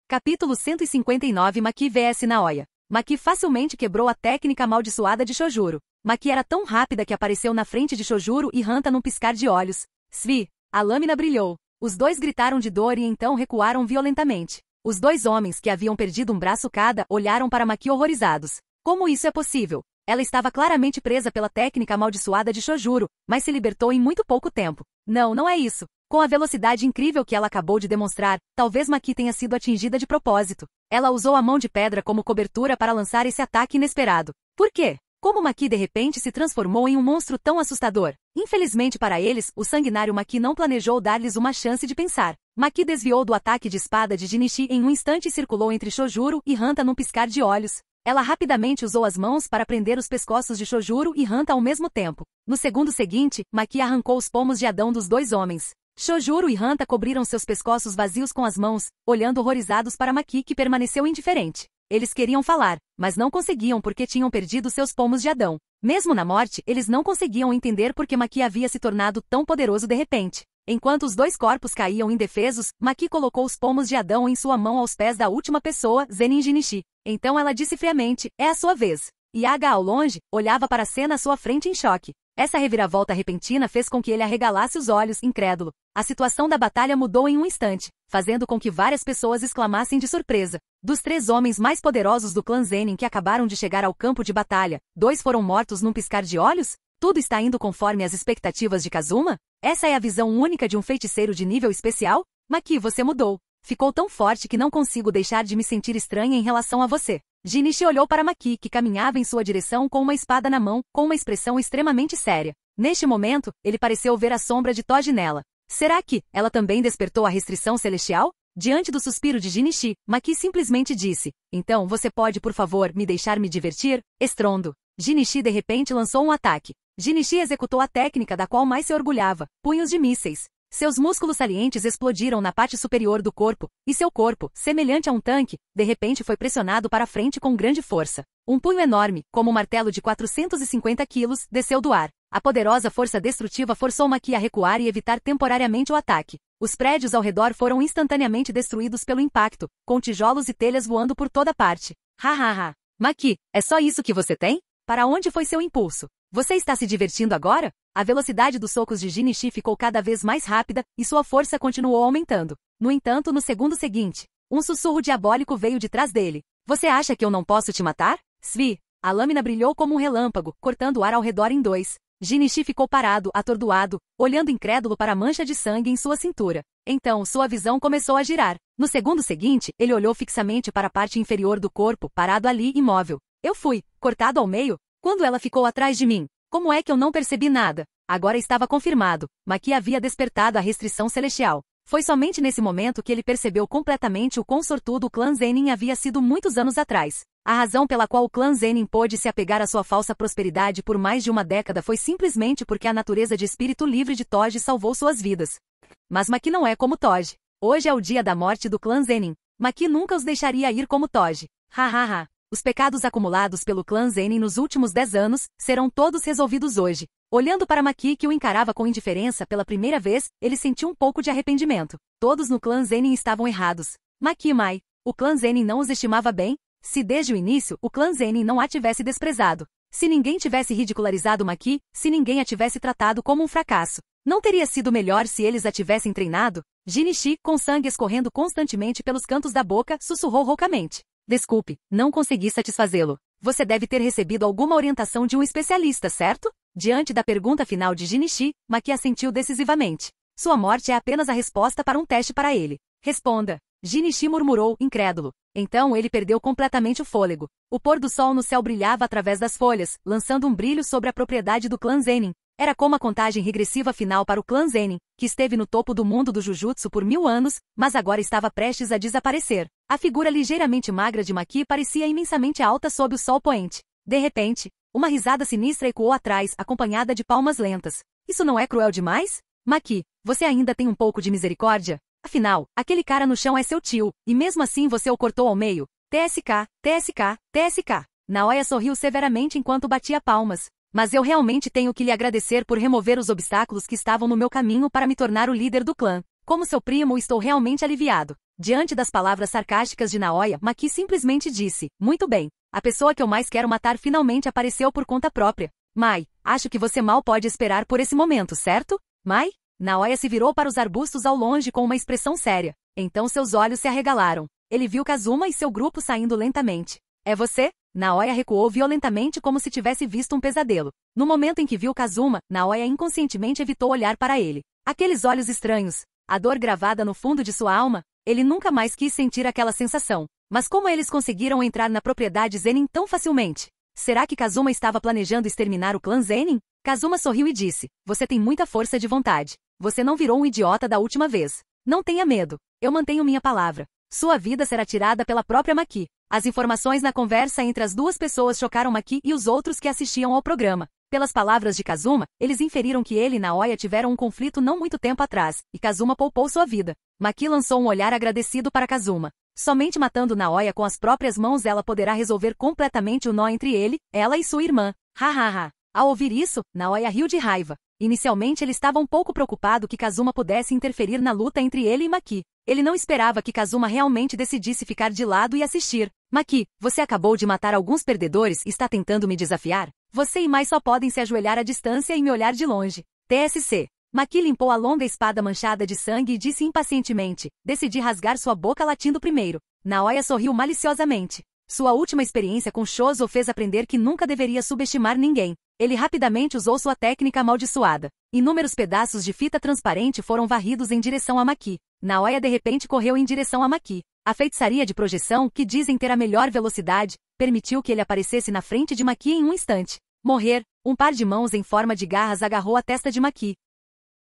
Speaker 1: Capítulo 159 Maki vs Naoya. Maki facilmente quebrou a técnica amaldiçoada de Shojuro. Maki era tão rápida que apareceu na frente de Shojuro e Hanta num piscar de olhos. Svi! A lâmina brilhou. Os 2 gritaram de dor e então recuaram violentamente. Os 2 homens, que haviam perdido um braço cada, olharam para Maki horrorizados. Como isso é possível? Ela estava claramente presa pela técnica amaldiçoada de Shojuro, mas se libertou em muito pouco tempo. Não é isso. Com a velocidade incrível que ela acabou de demonstrar, talvez Maki tenha sido atingida de propósito. Ela usou a mão de pedra como cobertura para lançar esse ataque inesperado. Por quê? Como Maki de repente se transformou em um monstro tão assustador? Infelizmente para eles, o sanguinário Maki não planejou dar-lhes uma chance de pensar. Maki desviou do ataque de espada de Jinichi em um instante e circulou entre Shojuro e Hanta num piscar de olhos. Ela rapidamente usou as mãos para prender os pescoços de Shojuro e Hanta ao mesmo tempo. No segundo seguinte, Maki arrancou os pomos de Adão dos 2 homens. Shojuro e Hanta cobriram seus pescoços vazios com as mãos, olhando horrorizados para Maki, que permaneceu indiferente. Eles queriam falar, mas não conseguiam porque tinham perdido seus pomos de Adão. Mesmo na morte, eles não conseguiam entender por que Maki havia se tornado tão poderoso de repente. Enquanto os dois corpos caíam indefesos, Maki colocou os pomos de Adão em sua mão aos pés da última pessoa, Zenin Jinichi. Então ela disse friamente, é a sua vez. Yaga, ao longe, olhava para a cena à sua frente em choque. Essa reviravolta repentina fez com que ele arregalasse os olhos, incrédulo. A situação da batalha mudou em um instante, fazendo com que várias pessoas exclamassem de surpresa. Dos 3 homens mais poderosos do clã Zenin que acabaram de chegar ao campo de batalha, 2 foram mortos num piscar de olhos? Tudo está indo conforme as expectativas de Kazuma? Essa é a visão única de um feiticeiro de nível especial? Maki, você mudou. Ficou tão forte que não consigo deixar de me sentir estranha em relação a você. Jinichi olhou para Maki, que caminhava em sua direção com uma espada na mão, com uma expressão extremamente séria. Neste momento, ele pareceu ver a sombra de Toji nela. Será que ela também despertou a restrição celestial? Diante do suspiro de Jinichi, Maki simplesmente disse, então você pode por favor me deixar me divertir? Estrondo. Jinichi de repente lançou um ataque. Jinichi executou a técnica da qual mais se orgulhava, punhos de mísseis. Seus músculos salientes explodiram na parte superior do corpo, e seu corpo, semelhante a um tanque, de repente foi pressionado para frente com grande força. Um punho enorme, como um martelo de 450 quilos, desceu do ar. A poderosa força destrutiva forçou Maki a recuar e evitar temporariamente o ataque. Os prédios ao redor foram instantaneamente destruídos pelo impacto, com tijolos e telhas voando por toda parte. Hahaha. Maki, é só isso que você tem? Para onde foi seu impulso? Você está se divertindo agora? A velocidade dos socos de Jinichi ficou cada vez mais rápida, e sua força continuou aumentando. No entanto, no segundo seguinte, um sussurro diabólico veio de trás dele. Você acha que eu não posso te matar? Svi! A lâmina brilhou como um relâmpago, cortando o ar ao redor em 2. Jinichi ficou parado, atordoado, olhando incrédulo para a mancha de sangue em sua cintura. Então, sua visão começou a girar. No segundo seguinte, ele olhou fixamente para a parte inferior do corpo, parado ali, imóvel. Eu fui cortado ao meio? Quando ela ficou atrás de mim? Como é que eu não percebi nada? Agora estava confirmado. Maki havia despertado a restrição celestial. Foi somente nesse momento que ele percebeu completamente o quão sortudo o clã Zenin havia sido muitos anos atrás. A razão pela qual o clã Zenin pôde se apegar à sua falsa prosperidade por mais de uma década foi simplesmente porque a natureza de espírito livre de Toji salvou suas vidas. Mas Maki não é como Toji. Hoje é o dia da morte do clã Zenin. Maki nunca os deixaria ir como Toji. Hahaha. Os pecados acumulados pelo clã Zenin nos últimos 10 anos serão todos resolvidos hoje. Olhando para Maki, que o encarava com indiferença pela primeira vez, ele sentiu um pouco de arrependimento. Todos no clã Zenin estavam errados. Maki Mai. O clã Zenin não os estimava bem? Se desde o início o clã Zenin não a tivesse desprezado. Se ninguém tivesse ridicularizado Maki, se ninguém a tivesse tratado como um fracasso. Não teria sido melhor se eles a tivessem treinado? Jinichi, com sangue escorrendo constantemente pelos cantos da boca, sussurrou roucamente. Desculpe, não consegui satisfazê-lo. Você deve ter recebido alguma orientação de um especialista, certo? Diante da pergunta final de Jinichi, Maki assentiu decisivamente. Sua morte é apenas a resposta para um teste para ele. Responda. Jinichi murmurou, incrédulo. Então ele perdeu completamente o fôlego. O pôr do sol no céu brilhava através das folhas, lançando um brilho sobre a propriedade do clã Zenin. Era como a contagem regressiva final para o clã Zenin, que esteve no topo do mundo do Jujutsu por 1000 anos, mas agora estava prestes a desaparecer. A figura ligeiramente magra de Maki parecia imensamente alta sob o sol poente. De repente, uma risada sinistra ecoou atrás, acompanhada de palmas lentas. Isso não é cruel demais? Maki, você ainda tem um pouco de misericórdia? Afinal, aquele cara no chão é seu tio, e mesmo assim você o cortou ao meio. TSK, TSK, TSK. Naoya sorriu severamente enquanto batia palmas. Mas eu realmente tenho que lhe agradecer por remover os obstáculos que estavam no meu caminho para me tornar o líder do clã. Como seu primo, estou realmente aliviado. Diante das palavras sarcásticas de Naoya, Maki simplesmente disse, muito bem. A pessoa que eu mais quero matar finalmente apareceu por conta própria. Mai, acho que você mal pode esperar por esse momento, certo? Mai? Naoya se virou para os arbustos ao longe com uma expressão séria. Então seus olhos se arregalaram. Ele viu Kazuma e seu grupo saindo lentamente. É você? Naoya recuou violentamente como se tivesse visto um pesadelo. No momento em que viu Kazuma, Naoya inconscientemente evitou olhar para ele. Aqueles olhos estranhos. A dor gravada no fundo de sua alma. Ele nunca mais quis sentir aquela sensação. Mas como eles conseguiram entrar na propriedade Zenin tão facilmente? Será que Kazuma estava planejando exterminar o clã Zenin? Kazuma sorriu e disse, você tem muita força de vontade. Você não virou um idiota da última vez. Não tenha medo. Eu mantenho minha palavra. Sua vida será tirada pela própria Maki. As informações na conversa entre as duas pessoas chocaram Maki e os outros que assistiam ao programa. Pelas palavras de Kazuma, eles inferiram que ele e Naoya tiveram um conflito não muito tempo atrás, e Kazuma poupou sua vida. Maki lançou um olhar agradecido para Kazuma. Somente matando Naoya com as próprias mãos ela poderá resolver completamente o nó entre ele, ela e sua irmã. Hahaha. Ao ouvir isso, Naoya riu de raiva. Inicialmente ele estava um pouco preocupado que Kazuma pudesse interferir na luta entre ele e Maki. Ele não esperava que Kazuma realmente decidisse ficar de lado e assistir. Maki, você acabou de matar alguns perdedores e está tentando me desafiar? Você e Mai só podem se ajoelhar à distância e me olhar de longe. TSC. Maki limpou a longa espada manchada de sangue e disse impacientemente, decidi rasgar sua boca latindo primeiro. Naoya sorriu maliciosamente. Sua última experiência com Shozo o fez aprender que nunca deveria subestimar ninguém. Ele rapidamente usou sua técnica amaldiçoada. Inúmeros pedaços de fita transparente foram varridos em direção a Maki. Naoya de repente correu em direção a Maki. A feitiçaria de projeção, que dizem ter a melhor velocidade, permitiu que ele aparecesse na frente de Maki em um instante. Morrer, um par de mãos em forma de garras agarrou a testa de Maki.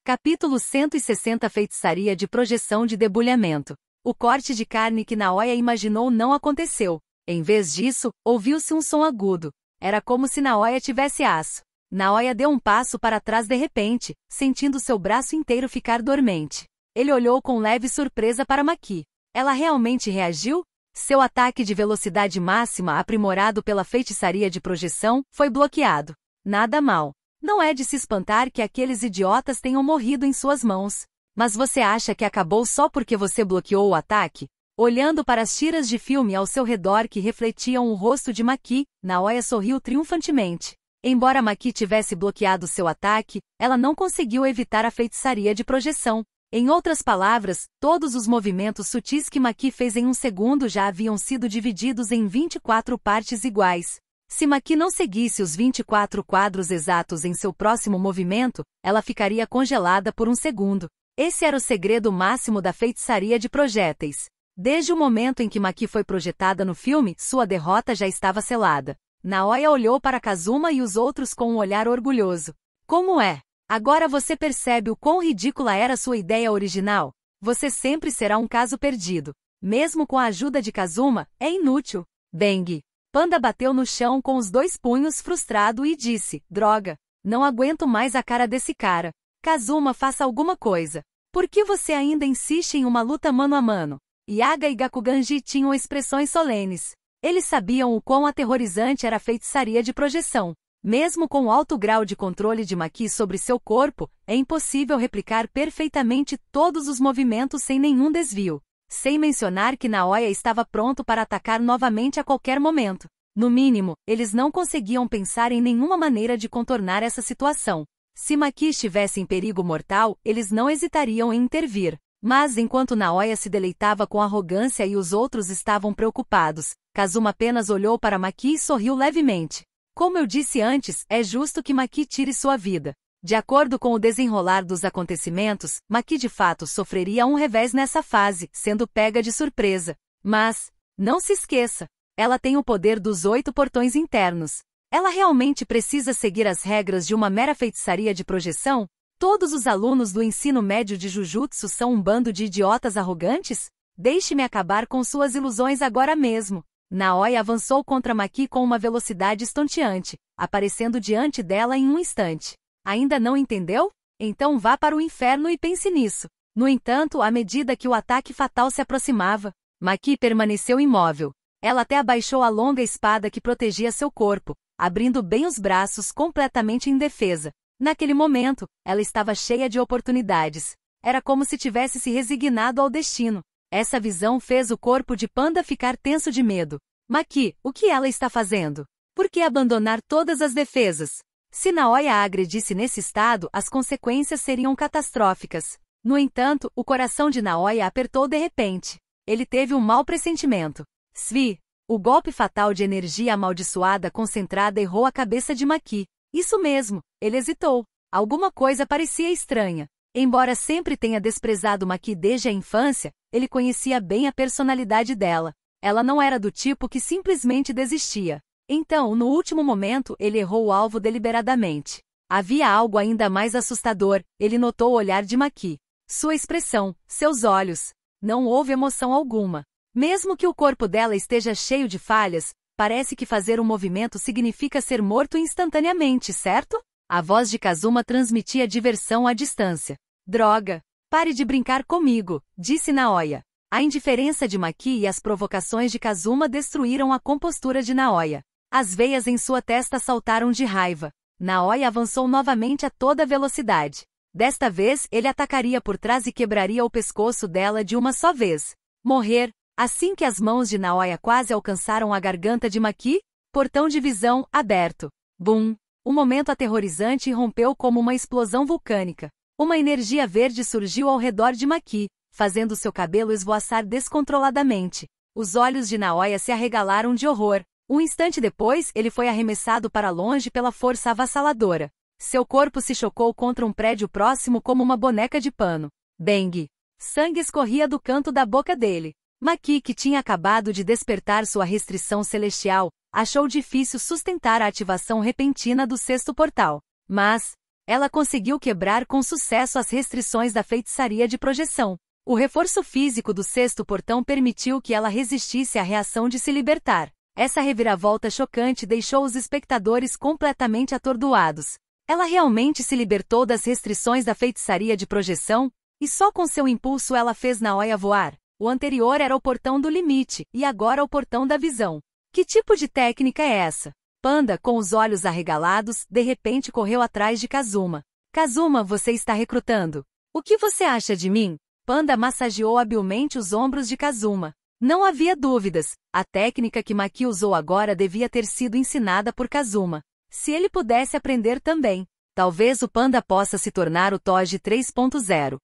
Speaker 1: Capítulo 160 Feitiçaria de projeção de debulhamento. O corte de carne que Naoya imaginou não aconteceu. Em vez disso, ouviu-se um som agudo. Era como se Naoya tivesse aço. Naoya deu um passo para trás de repente, sentindo seu braço inteiro ficar dormente. Ele olhou com leve surpresa para Maki. Ela realmente reagiu? Seu ataque de velocidade máxima aprimorado pela feitiçaria de projeção foi bloqueado. Nada mal. Não é de se espantar que aqueles idiotas tenham morrido em suas mãos. Mas você acha que acabou só porque você bloqueou o ataque? Olhando para as tiras de filme ao seu redor que refletiam o rosto de Maki, Naoya sorriu triunfantemente. Embora Maki tivesse bloqueado seu ataque, ela não conseguiu evitar a feitiçaria de projeção. Em outras palavras, todos os movimentos sutis que Maki fez em um segundo já haviam sido divididos em 24 partes iguais. Se Maki não seguisse os 24 quadros exatos em seu próximo movimento, ela ficaria congelada por um segundo. Esse era o segredo máximo da feitiçaria de projéteis. Desde o momento em que Maki foi projetada no filme, sua derrota já estava selada. Naoya olhou para Kazuma e os outros com um olhar orgulhoso. Como é? Agora você percebe o quão ridícula era sua ideia original? Você sempre será um caso perdido. Mesmo com a ajuda de Kazuma, é inútil. Bang! Panda bateu no chão com os 2 punhos frustrado e disse, droga, não aguento mais a cara desse cara. Kazuma, faça alguma coisa. Por que você ainda insiste em uma luta mano a mano? Yaga e Gakuganji tinham expressões solenes. Eles sabiam o quão aterrorizante era a feitiçaria de projeção. Mesmo com o alto grau de controle de Maki sobre seu corpo, é impossível replicar perfeitamente todos os movimentos sem nenhum desvio. Sem mencionar que Naoya estava pronto para atacar novamente a qualquer momento. No mínimo, eles não conseguiam pensar em nenhuma maneira de contornar essa situação. Se Maki estivesse em perigo mortal, eles não hesitariam em intervir. Mas enquanto Naoya se deleitava com arrogância e os outros estavam preocupados, Kazuma apenas olhou para Maki e sorriu levemente. Como eu disse antes, é justo que Maki tire sua vida. De acordo com o desenrolar dos acontecimentos, Maki de fato sofreria um revés nessa fase, sendo pega de surpresa. Mas, não se esqueça, ela tem o poder dos 8 portões internos. Ela realmente precisa seguir as regras de uma mera feitiçaria de projeção? Todos os alunos do ensino médio de Jujutsu são um bando de idiotas arrogantes? Deixe-me acabar com suas ilusões agora mesmo. Naoya avançou contra Maki com uma velocidade estonteante, aparecendo diante dela em um instante. Ainda não entendeu? Então vá para o inferno e pense nisso. No entanto, à medida que o ataque fatal se aproximava, Maki permaneceu imóvel. Ela até abaixou a longa espada que protegia seu corpo, abrindo bem os braços completamente indefesa. Naquele momento, ela estava cheia de oportunidades. Era como se tivesse se resignado ao destino. Essa visão fez o corpo de Panda ficar tenso de medo. Maki, o que ela está fazendo? Por que abandonar todas as defesas? Se Naoya a agredisse nesse estado, as consequências seriam catastróficas. No entanto, o coração de Naoya apertou de repente. Ele teve um mau pressentimento. Svi, o golpe fatal de energia amaldiçoada concentrada errou a cabeça de Maki. Isso mesmo, ele hesitou. Alguma coisa parecia estranha. Embora sempre tenha desprezado Maki desde a infância, ele conhecia bem a personalidade dela. Ela não era do tipo que simplesmente desistia. Então, no último momento, ele errou o alvo deliberadamente. Havia algo ainda mais assustador, ele notou o olhar de Maki. Sua expressão, seus olhos. Não houve emoção alguma. Mesmo que o corpo dela esteja cheio de falhas, parece que fazer um movimento significa ser morto instantaneamente, certo? A voz de Kazuma transmitia diversão à distância. Droga! Pare de brincar comigo, disse Naoya. A indiferença de Maki e as provocações de Kazuma destruíram a compostura de Naoya. As veias em sua testa saltaram de raiva. Naoya avançou novamente a toda velocidade. Desta vez, ele atacaria por trás e quebraria o pescoço dela de uma só vez. Morrer. Assim que as mãos de Naoya quase alcançaram a garganta de Maki, portão de visão aberto. Bum! Um momento aterrorizante irrompeu como uma explosão vulcânica. Uma energia verde surgiu ao redor de Maki, fazendo seu cabelo esvoaçar descontroladamente. Os olhos de Naoya se arregalaram de horror. Um instante depois, ele foi arremessado para longe pela força avassaladora. Seu corpo se chocou contra um prédio próximo como uma boneca de pano. Bang! Sangue escorria do canto da boca dele. Maki, que tinha acabado de despertar sua restrição celestial, achou difícil sustentar a ativação repentina do sexto portal. Mas ela conseguiu quebrar com sucesso as restrições da feitiçaria de projeção. O reforço físico do sexto portão permitiu que ela resistisse à reação de se libertar. Essa reviravolta chocante deixou os espectadores completamente atordoados. Ela realmente se libertou das restrições da feitiçaria de projeção, e só com seu impulso ela fez Naoya voar. O anterior era o portão do limite, e agora o portão da visão. Que tipo de técnica é essa? Panda, com os olhos arregalados, de repente correu atrás de Kazuma. Kazuma, você está recrutando. O que você acha de mim? Panda massageou habilmente os ombros de Kazuma. Não havia dúvidas, a técnica que Maki usou agora devia ter sido ensinada por Kazuma. Se ele pudesse aprender também, talvez o Panda possa se tornar o Toji 3.0.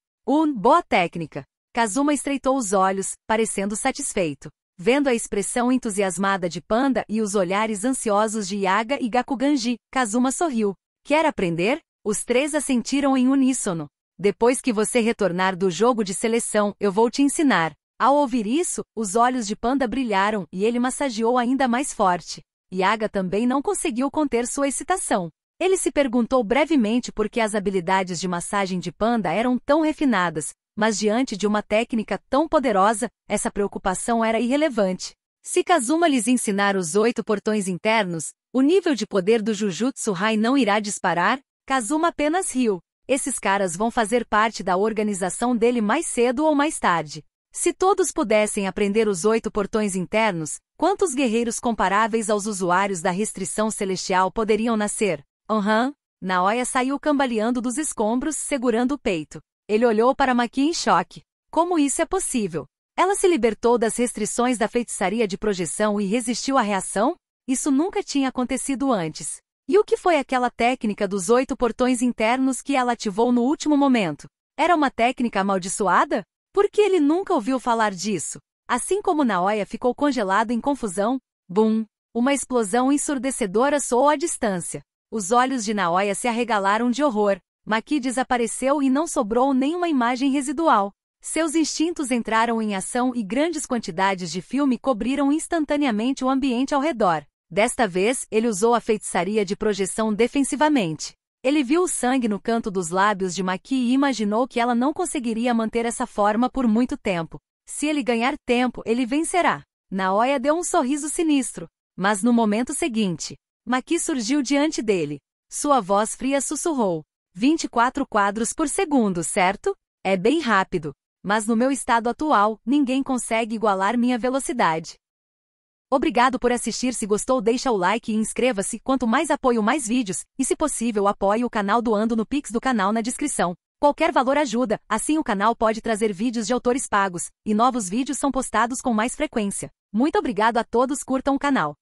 Speaker 1: Boa técnica. Kazuma estreitou os olhos, parecendo satisfeito. Vendo a expressão entusiasmada de Panda e os olhares ansiosos de Yaga e Gakuganji, Kazuma sorriu. Quer aprender? Os três assentiram em uníssono. Depois que você retornar do jogo de seleção, eu vou te ensinar. Ao ouvir isso, os olhos de Panda brilharam e ele massageou ainda mais forte. Yaga também não conseguiu conter sua excitação. Ele se perguntou brevemente por que as habilidades de massagem de Panda eram tão refinadas, mas diante de uma técnica tão poderosa, essa preocupação era irrelevante. Se Kazuma lhes ensinar os 8 portões internos, o nível de poder do Jujutsu Rai não irá disparar? Kazuma apenas riu. Esses caras vão fazer parte da organização dele mais cedo ou mais tarde. Se todos pudessem aprender os 8 portões internos, quantos guerreiros comparáveis aos usuários da restrição celestial poderiam nascer? Naoya saiu cambaleando dos escombros, segurando o peito. Ele olhou para Maki em choque. Como isso é possível? Ela se libertou das restrições da feitiçaria de projeção e resistiu à reação? Isso nunca tinha acontecido antes. E o que foi aquela técnica dos 8 portões internos que ela ativou no último momento? Era uma técnica amaldiçoada? Por que ele nunca ouviu falar disso? Assim como Naoya ficou congelado em confusão, bum! Uma explosão ensurdecedora soou à distância. Os olhos de Naoya se arregalaram de horror. Maki desapareceu e não sobrou nenhuma imagem residual. Seus instintos entraram em ação e grandes quantidades de filme cobriram instantaneamente o ambiente ao redor. Desta vez, ele usou a feitiçaria de projeção defensivamente. Ele viu o sangue no canto dos lábios de Maki e imaginou que ela não conseguiria manter essa forma por muito tempo. Se ele ganhar tempo, ele vencerá. Naoya deu um sorriso sinistro. Mas no momento seguinte, Maki surgiu diante dele. Sua voz fria sussurrou. 24 quadros por segundo, certo? É bem rápido. Mas no meu estado atual, ninguém consegue igualar minha velocidade. Obrigado por assistir. Se gostou, deixa o like e inscreva-se. Quanto mais apoio, mais vídeos, e se possível apoie o canal doando no Pix do canal na descrição. Qualquer valor ajuda, assim o canal pode trazer vídeos de autores pagos, e novos vídeos são postados com mais frequência. Muito obrigado a todos, curtam o canal.